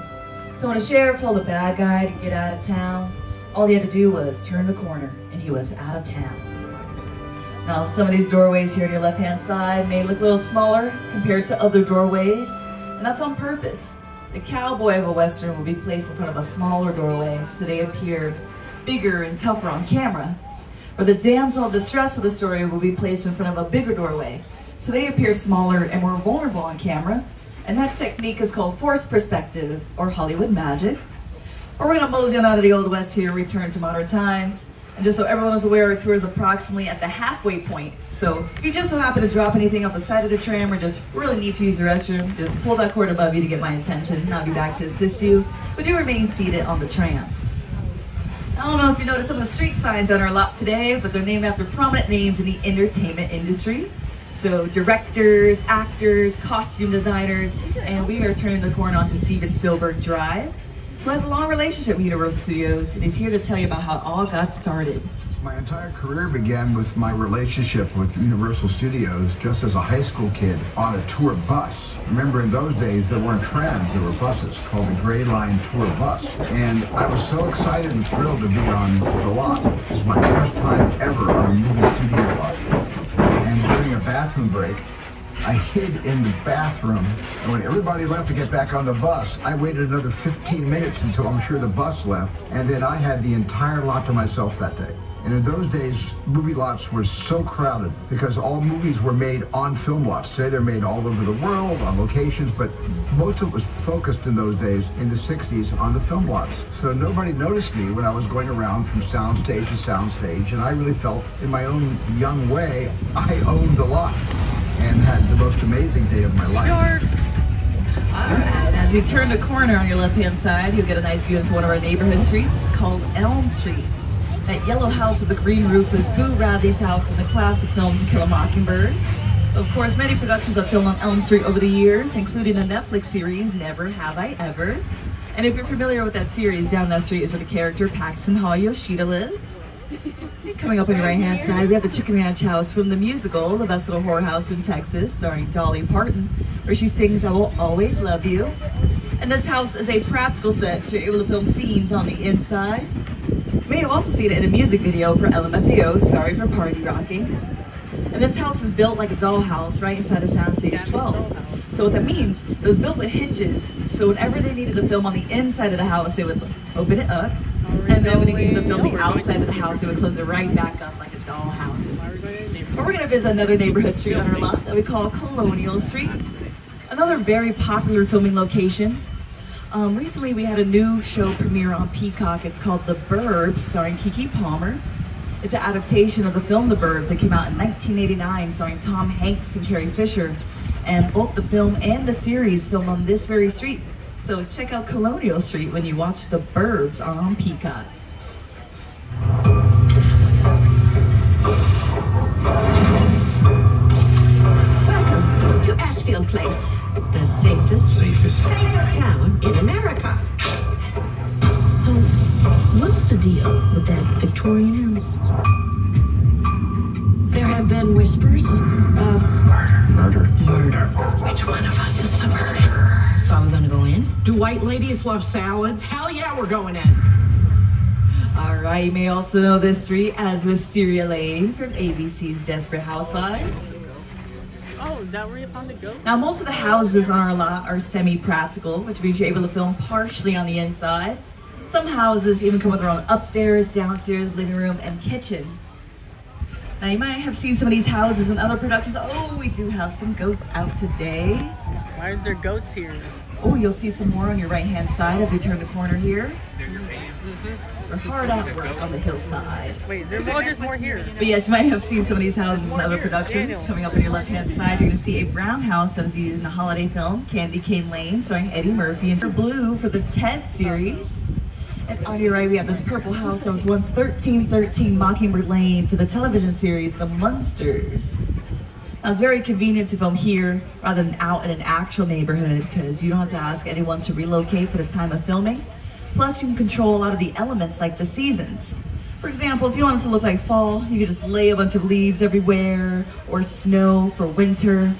So when a sheriff told a bad guy to get out of town, all he had to do was turn the corner and he was out of town. Now some of these doorways here on your left-hand side may look a little smaller compared to other doorways, and that's on purpose. The cowboy of a Western will be placed in front of a smaller doorway so they appear bigger and tougher on camera. Or the damsel of distress of the story will be placed in front of a bigger doorway so they appear smaller and more vulnerable on camera. And that technique is called forced perspective, or Hollywood magic. But we're gonna mosey on out of the Old West here, return to modern times. And just so everyone is aware, our tour is approximately at the halfway point. So if you just so happen to drop anything off the side of the tram or just really need to use the restroom, just pull that cord above you to get my attention and I'll be back to assist you. But do remain seated on the tram. I don't know if you noticed some of the street signs on our lot today, but they're named after prominent names in the entertainment industry. So directors, actors, costume designers, and we are turning the corner onto Steven Spielberg Drive, who has a long relationship with Universal Studios, and he's here to tell you about how it all got started. My entire career began with my relationship with Universal Studios just as a high school kid on a tour bus. Remember, in those days, there weren't trams, there were buses called the Gray Line Tour Bus. And I was so excited and thrilled to be on the lot. It was my first time ever on a movie studio lot. And during a bathroom break, I hid in the bathroom, and when everybody left to get back on the bus, I waited another 15 minutes until I'm sure the bus left, and then I had the entire lot to myself that day. And in those days, movie lots were so crowded because all movies were made on film lots. Today they're made all over the world, on locations, but most of it was focused in those days, in the 60s, on the film lots. So nobody noticed me when I was going around from soundstage to soundstage, and I really felt, in my own young way, I owned the lot and had the most amazing day of my life. Alright, as you turn the corner on your left-hand side, you'll get a nice view into one of our neighborhood streets called Elm Street. That yellow house with the green roof was Boo Radley's house in the classic film To Kill a Mockingbird. Of course, many productions have filmed on Elm Street over the years, including the Netflix series Never Have I Ever. And if you're familiar with that series, down that street is where the character Paxton Hall Yoshida lives. Coming up on your right-hand side, we have the Chicken Ranch house from the musical The Best Little Whorehouse in Texas, starring Dolly Parton, where she sings I Will Always Love You. And this house is a practical set, so you're able to film scenes on the inside. You may have also seen it in a music video for LMFAO, Sorry for Party Rocking. And this house is built like a dollhouse right inside of Soundstage 12. So what that means, it was built with hinges, so whenever they needed to film on the inside of the house, they would open it up, and then when they needed to film the outside of the house, they would close it right back up like a dollhouse. But we're going to visit another neighborhood street on our lot that we call Colonial Street. Another very popular filming location. Recently we had a new show premiere on Peacock. It's called The Burbs, starring Keke Palmer. It's an adaptation of the film The Burbs that came out in 1989, starring Tom Hanks and Carrie Fisher. And both the film and the series filmed on this very street. So check out Colonial Street when you watch The Burbs on Peacock. Welcome to Ashfield Place, the safest town in America. So, what's the deal with that Victorian house? There have been whispers of murder. Which one of us is the murderer? So are we gonna go in? Do white ladies love salads? Hell yeah, we're going in. Alright, you may also know this street as Wisteria Lane from ABC's Desperate Housewives. Oh, is that where you found the goat? Now, most of the houses on our lot are semi-practical, which means you're able to film partially on the inside. Some houses even come with their own upstairs, downstairs, living room, and kitchen. Now you might have seen some of these houses in other productions. Oh, we do have some goats out today. Why is there goats here? Oh, you'll see some more on your right-hand side as we turn the corner here. We're hard at work on the hillside. Wait, there's just more here. But yes, you might have seen some of these houses in other productions. Coming up on your left-hand side, you're going to see a brown house that was used in a holiday film, Candy Cane Lane, starring Eddie Murphy, and blue for the Ted series. And on your right, we have this purple house that was once 1313 Mockingbird Lane for the television series, The Munsters. Now, it's very convenient to film here rather than out in an actual neighborhood because you don't have to ask anyone to relocate for the time of filming. Plus, you can control a lot of the elements like the seasons. For example, if you want it to look like fall, you can just lay a bunch of leaves everywhere, or snow for winter.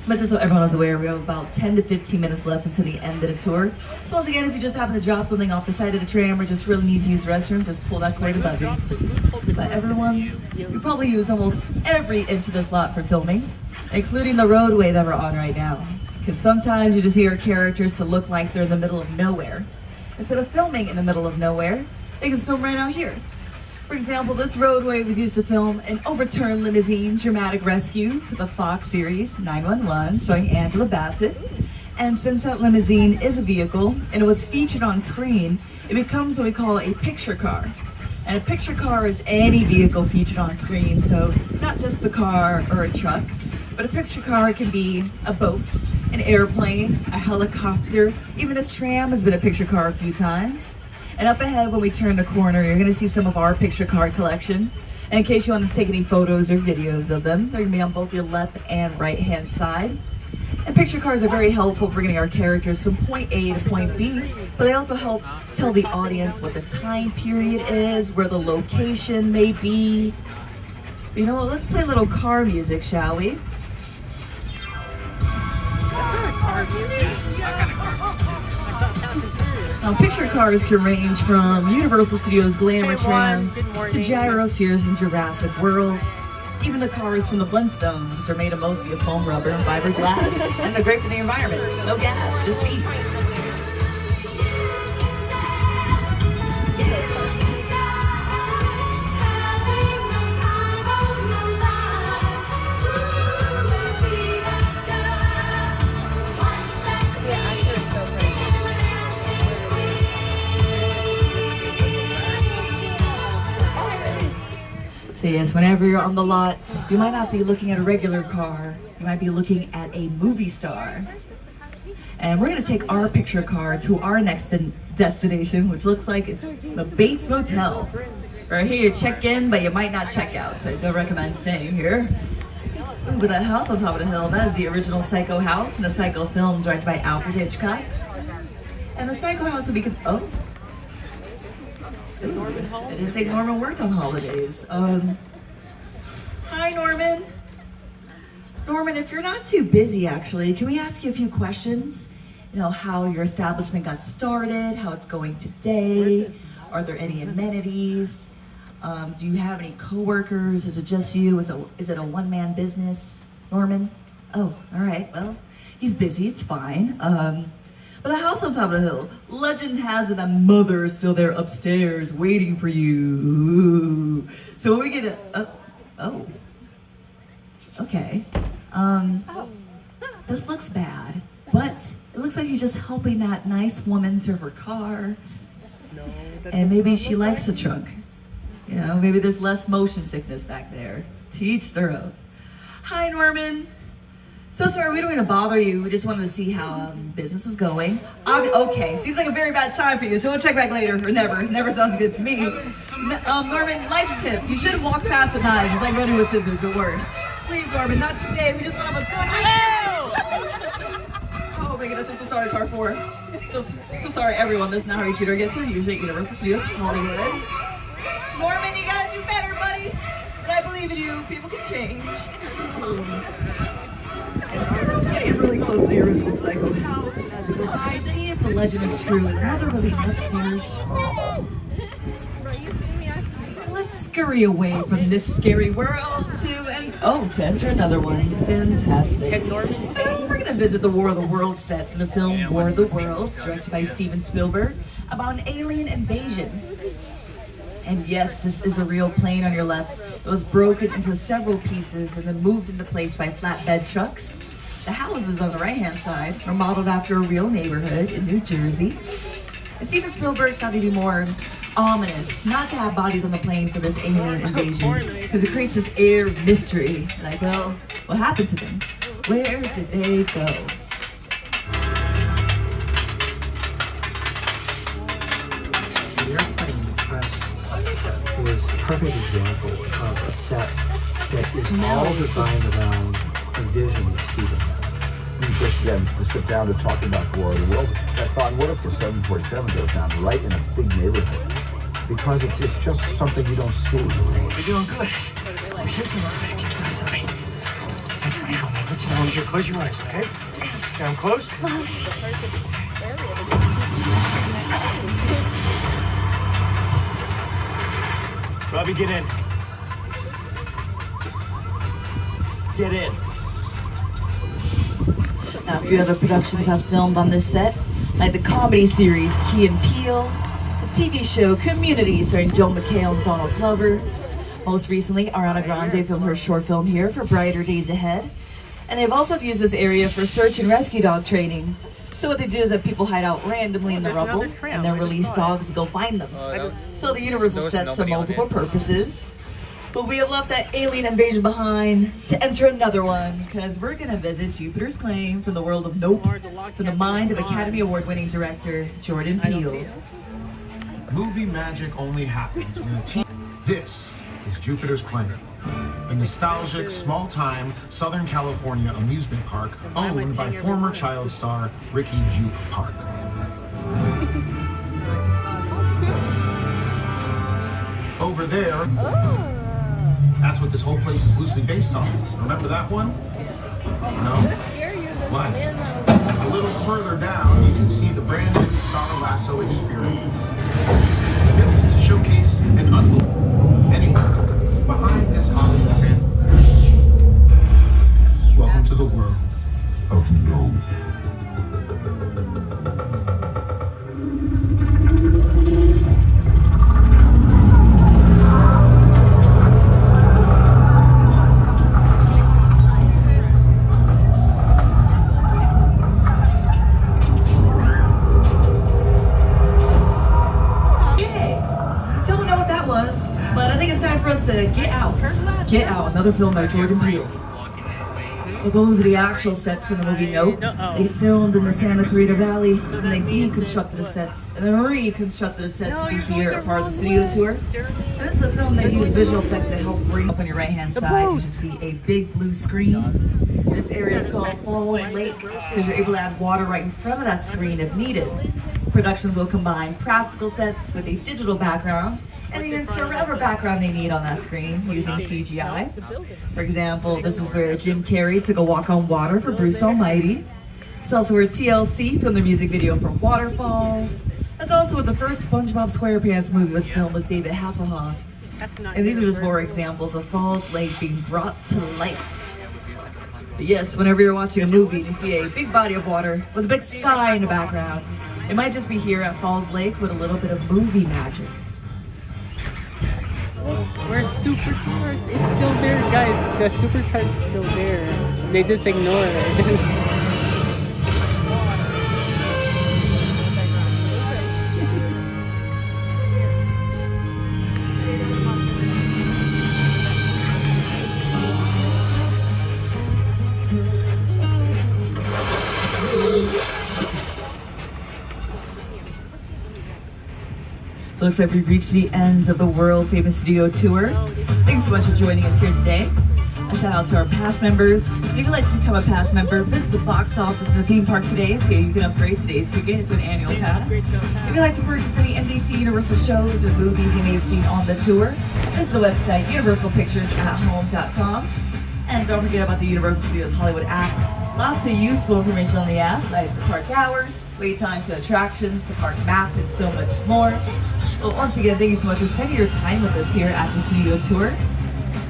But just so everyone is aware, we have about 10 to 15 minutes left until the end of the tour. So once again, if you just happen to drop something off the side of the tram or just really need to use the restroom, just pull that cord above you. But everyone, we probably use almost every inch of this lot for filming, including the roadway that we're on right now. Because sometimes you just hear characters to look like they're in the middle of nowhere. Instead of filming in the middle of nowhere, they can film right out here. For example, this roadway was used to film an overturned limousine dramatic rescue for the Fox series 911, starring Angela Bassett. And since that limousine is a vehicle and it was featured on screen, it becomes what we call a picture car. And a picture car is any vehicle featured on screen, so not just the car or a truck, but a picture car can be a boat, an airplane, a helicopter. Even this tram has been a picture car a few times. And up ahead, when we turn the corner, you're gonna see some of our picture card collection. And in case you want to take any photos or videos of them, they're gonna be on both your left and right-hand side. And picture cards are very helpful for getting our characters from point A to point B, but they also help tell the audience what the time period is, where the location may be. You know what, let's play a little car music, shall we? Now, picture cars can range from Universal Studios glamour trams to gyrospheres in Jurassic World. Even the cars from the Flintstones, which are made of mostly of foam rubber and fiberglass. And they're great for the environment. No gas, just speed. So yes, whenever you're on the lot, you might not be looking at a regular car, you might be looking at a movie star. And we're gonna take our picture car to our next destination, which looks like it's the Bates Motel. Right here you check in, but you might not check out, so I don't recommend staying here. Ooh, but that house on top of the hill, that is the original Psycho house in the Psycho film directed by Alfred Hitchcock. And the Psycho house would be, oh. Ooh, I didn't think Norman worked on holidays. Hi, Norman. Norman, if you're not too busy, actually, can we ask you a few questions? You know, how your establishment got started, how it's going today, are there any amenities? Do you have any coworkers? Is it just you? Is it a one-man business, Norman? Oh, all right, well, he's busy, it's fine. But the house on top of the hill, legend has it that Mother is still there upstairs waiting for you. Ooh. So when we get a, oh, okay. This looks bad, but it looks like he's just helping that nice woman to her car. And maybe she likes the trunk. You know, maybe there's less motion sickness back there. To each their own. Hi, Norman. So sorry, we don't want to bother you. We just wanted to see how business was going. Okay, seems like a very bad time for you, so we'll check back later, or never. Never sounds good to me. Norman, life tip. You shouldn't walk fast with knives. It's like running with scissors, but worse. Please, Norman, not today. We just want to have a good Oh my goodness, I'm so sorry, car 4. So sorry, everyone. This is not how you treat our guests here, usually at Universal Studios Hollywood. Norman, you gotta do better, buddy. But I believe in you. People can change. And we're getting really close to the original Psycho house, and as we go by, see if the legend is true. Is Mother really upstairs? Let's scurry away from this scary world to enter another one. Fantastic. We're gonna visit the War of the Worlds set for the film War of the Worlds, directed by Steven Spielberg, about an alien invasion. And yes, this is a real plane on your left. It was broken into several pieces and then moved into place by flatbed trucks. The houses on the right-hand side are modeled after a real neighborhood in New Jersey. And Steven Spielberg thought it'd be more ominous not to have bodies on the plane for this alien invasion, because it creates this air of mystery. Like, well, what happened to them? Where did they go? The airplane crash set is a perfect example of a set that is all designed around a vision that Steven had. You just then to sit down to talk about the War of the World. I thought, what if the 747 goes down right in a big neighborhood? Because it's just something you don't see. You're doing good. We should come up and get this honey. Listen, man. Listen, I want you to close your eyes, okay? Down close. Robbie, get in. Get in. Now, a few other productions have filmed on this set, like the comedy series Key and Peele, the TV show Community starring Joel McHale and Donald Glover. Most recently, Ariana Grande filmed her short film here for Brighter Days Ahead. And they've also used this area for search and rescue dog training. So what they do is that people hide out randomly in the rubble and then release dogs to go find them. So the Universal sets have multiple purposes. But we have left that alien invasion behind to enter another one, because we're going to visit Jupiter's Claim from the world of Nope, from the mind of Academy Award-winning director Jordan Peele. Movie magic only happens when a team. This is Jupiter's Claim, a nostalgic, small-time Southern California amusement park owned by former child star Ricky Jupe Park. Over there. That's what this whole place is loosely based on. Remember that one? No? What? A little further down, you can see the brand new Star Lasso experience. Built to showcase an unbelievable anywhere behind this Hollywood fan. Welcome to the world of no. Get Out, another film by Jordan Peele. Well, those are the actual sets from the movie Nope. They filmed in the Santa Clarita Valley, and they deconstructed the sets, and then reconstructed the sets to be here a part of the studio tour. And this is a film that used visual effects to help bring up on your right-hand side. You should see a big blue screen. This area is called Falls Lake, because you're able to add water right in front of that screen if needed. Productions will combine practical sets with a digital background, and they insert whatever background they need on that screen using CGI. For example, this is where Jim Carrey took a walk on water for Bruce Almighty. It's also where TLC filmed their music video for Waterfalls. It's also where the first SpongeBob SquarePants movie was filmed with David Hasselhoff. And these are just more examples of Falls Lake being brought to life. But yes, whenever you're watching a movie and you see a big body of water with a big sky in the background, it might just be here at Falls Lake with a little bit of movie magic. Where's Supercharged? It's still there, guys. The Supercharged is still there. They just ignore it. Looks like we've reached the end of the world famous studio tour. Thanks so much for joining us here today. A shout out to our past members. If you'd like to become a past member, visit the box office in the theme park today so you can upgrade today's ticket to an annual pass. If you'd like to purchase any NBC Universal shows or movies you may have seen on the tour, visit the website universalpicturesathome.com. And don't forget about the Universal Studios Hollywood app. Lots of useful information on the app, like the park hours, wait times to attractions, the park map, and so much more. Well, once again, thank you so much for spending your time with us here at the studio tour.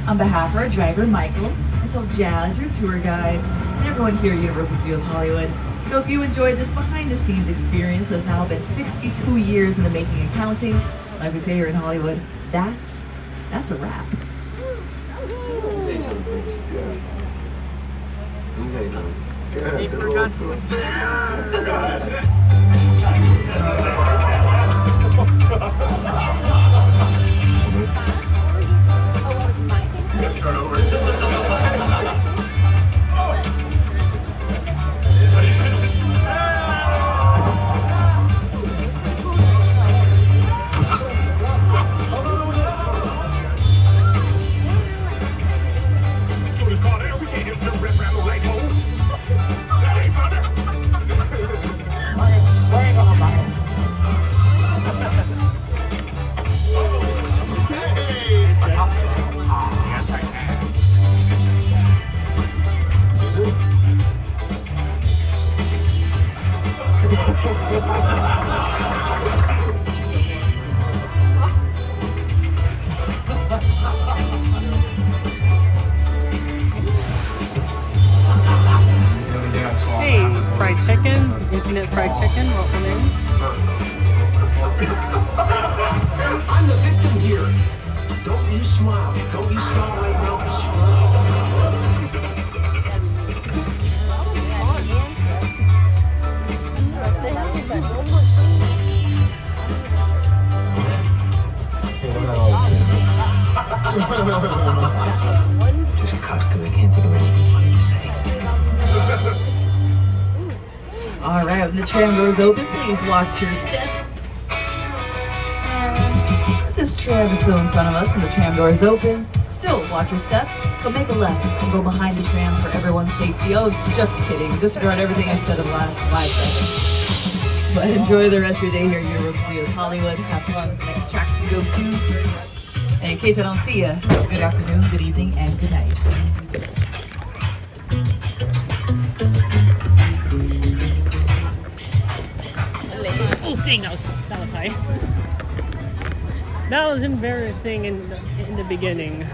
On behalf of our driver, Michael, myself, Jazz, your tour guide, and everyone here at Universal Studios Hollywood, we hope you enjoyed this behind-the-scenes experience that's now been 62 years in the making and counting. Like we say here in Hollywood, that's a wrap. Let me tell you something. Let me tell you something. He forgot Let's start over. Hey, fried chicken, infinite fried chicken, welcome in. I'm the victim here. Don't you smile. Don't you smile right now. Just cut because I can't think of anything funny to say. All right, when the tram doors open, please watch your step. This tram is still in front of us and the tram door is open. Still watch your step, but make a left and go behind the tram for everyone's safety. Oh, just kidding. Disregard everything I said in the last 5 seconds. But enjoy the rest of your day here at Universal Studios Hollywood. Have fun. Next attraction to go to. And in case I don't see you, good afternoon, good evening, and good night. Oh dang, that was high. That was embarrassing in the beginning.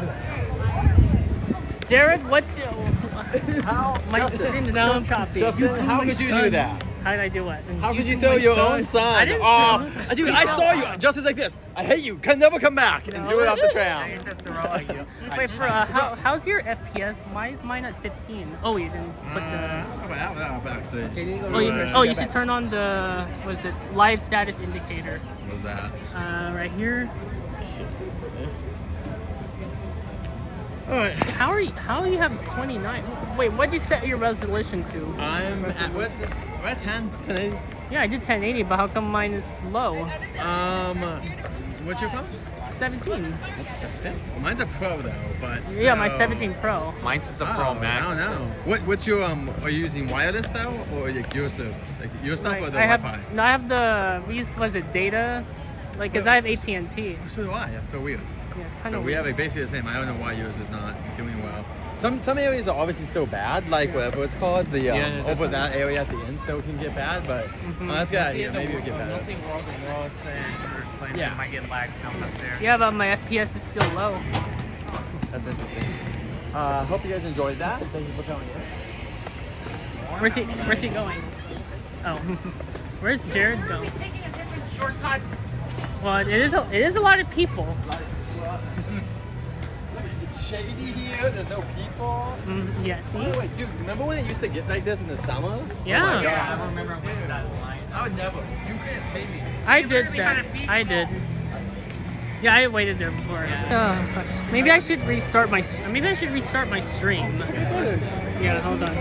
Jared, what's your... My stream is so choppy. Justin, how could you do that? How did I do what? How could you throw your own son? I didn't Oh, dude, I saw you. Justin's like this. I hate you. Can never come back and do it off the tram. I just throw at you. Wait, for how's your FPS? Why is mine at 15? Oh, you didn't put the. Oh, you should turn on the live status indicator. What was that? Right here. Alright. How do you have 29? Wait, what'd you set your resolution to? I'm at what? We're at 1080. Yeah, I did 1080, but how come mine is low? What's your phone? 17. That's 17. Well, mine's a Pro though, but still... yeah, my 17 Pro. Mine's is a Pro Max. I don't know. What's your are you using wireless though, or like your service, like your stuff, or the Wi-Fi? No, I have the data, like because I have AT&T. So do I. That's so weird. Yeah, it's kind so of we weird. have basically the same. I don't know why yours is not doing well. Some areas are obviously still bad, like whatever it's called, the over that area at the end still can get bad, but that's good. Yeah, maybe it'll get better. Mostly World of Worlds and First Place, it might get lagged some up there. Yeah, but my FPS is still low. That's interesting. Hope you guys enjoyed that. Thank you for coming in. Where's he going? Oh, where's Jared going? Taking a different shortcut. Well, it is a lot of people. It's shady here. There's no people. Yeah. Wait, dude. Remember when it used to get like this in the summer? Yeah. Oh my God. I don't remember that line. I would never. You can't pay me. I did that. I did. Yeah, I waited there before. Yeah. Maybe I should restart my. Maybe I should restart my stream. Yeah. Hold on.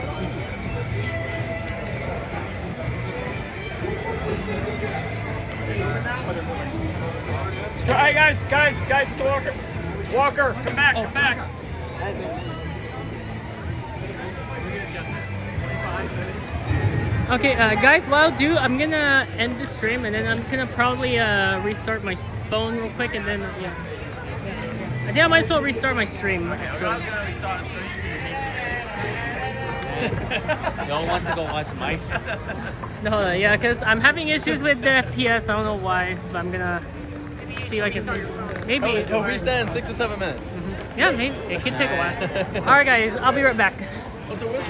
Hey guys, Walker, come back, come back. Okay, guys, what I'll do, I'm gonna end the stream and then I'm gonna probably restart my phone real quick and then yeah. I think I might as well restart my stream. You don't want to go watch my stream. No, yeah, because I'm having issues with the FPS. I don't know why, but I'm gonna see if I can. Maybe. He'll restart in 6 or 7 minutes. Yeah, maybe. It can take a while. Alright, guys, I'll be right back. So what's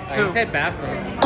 He said bathroom.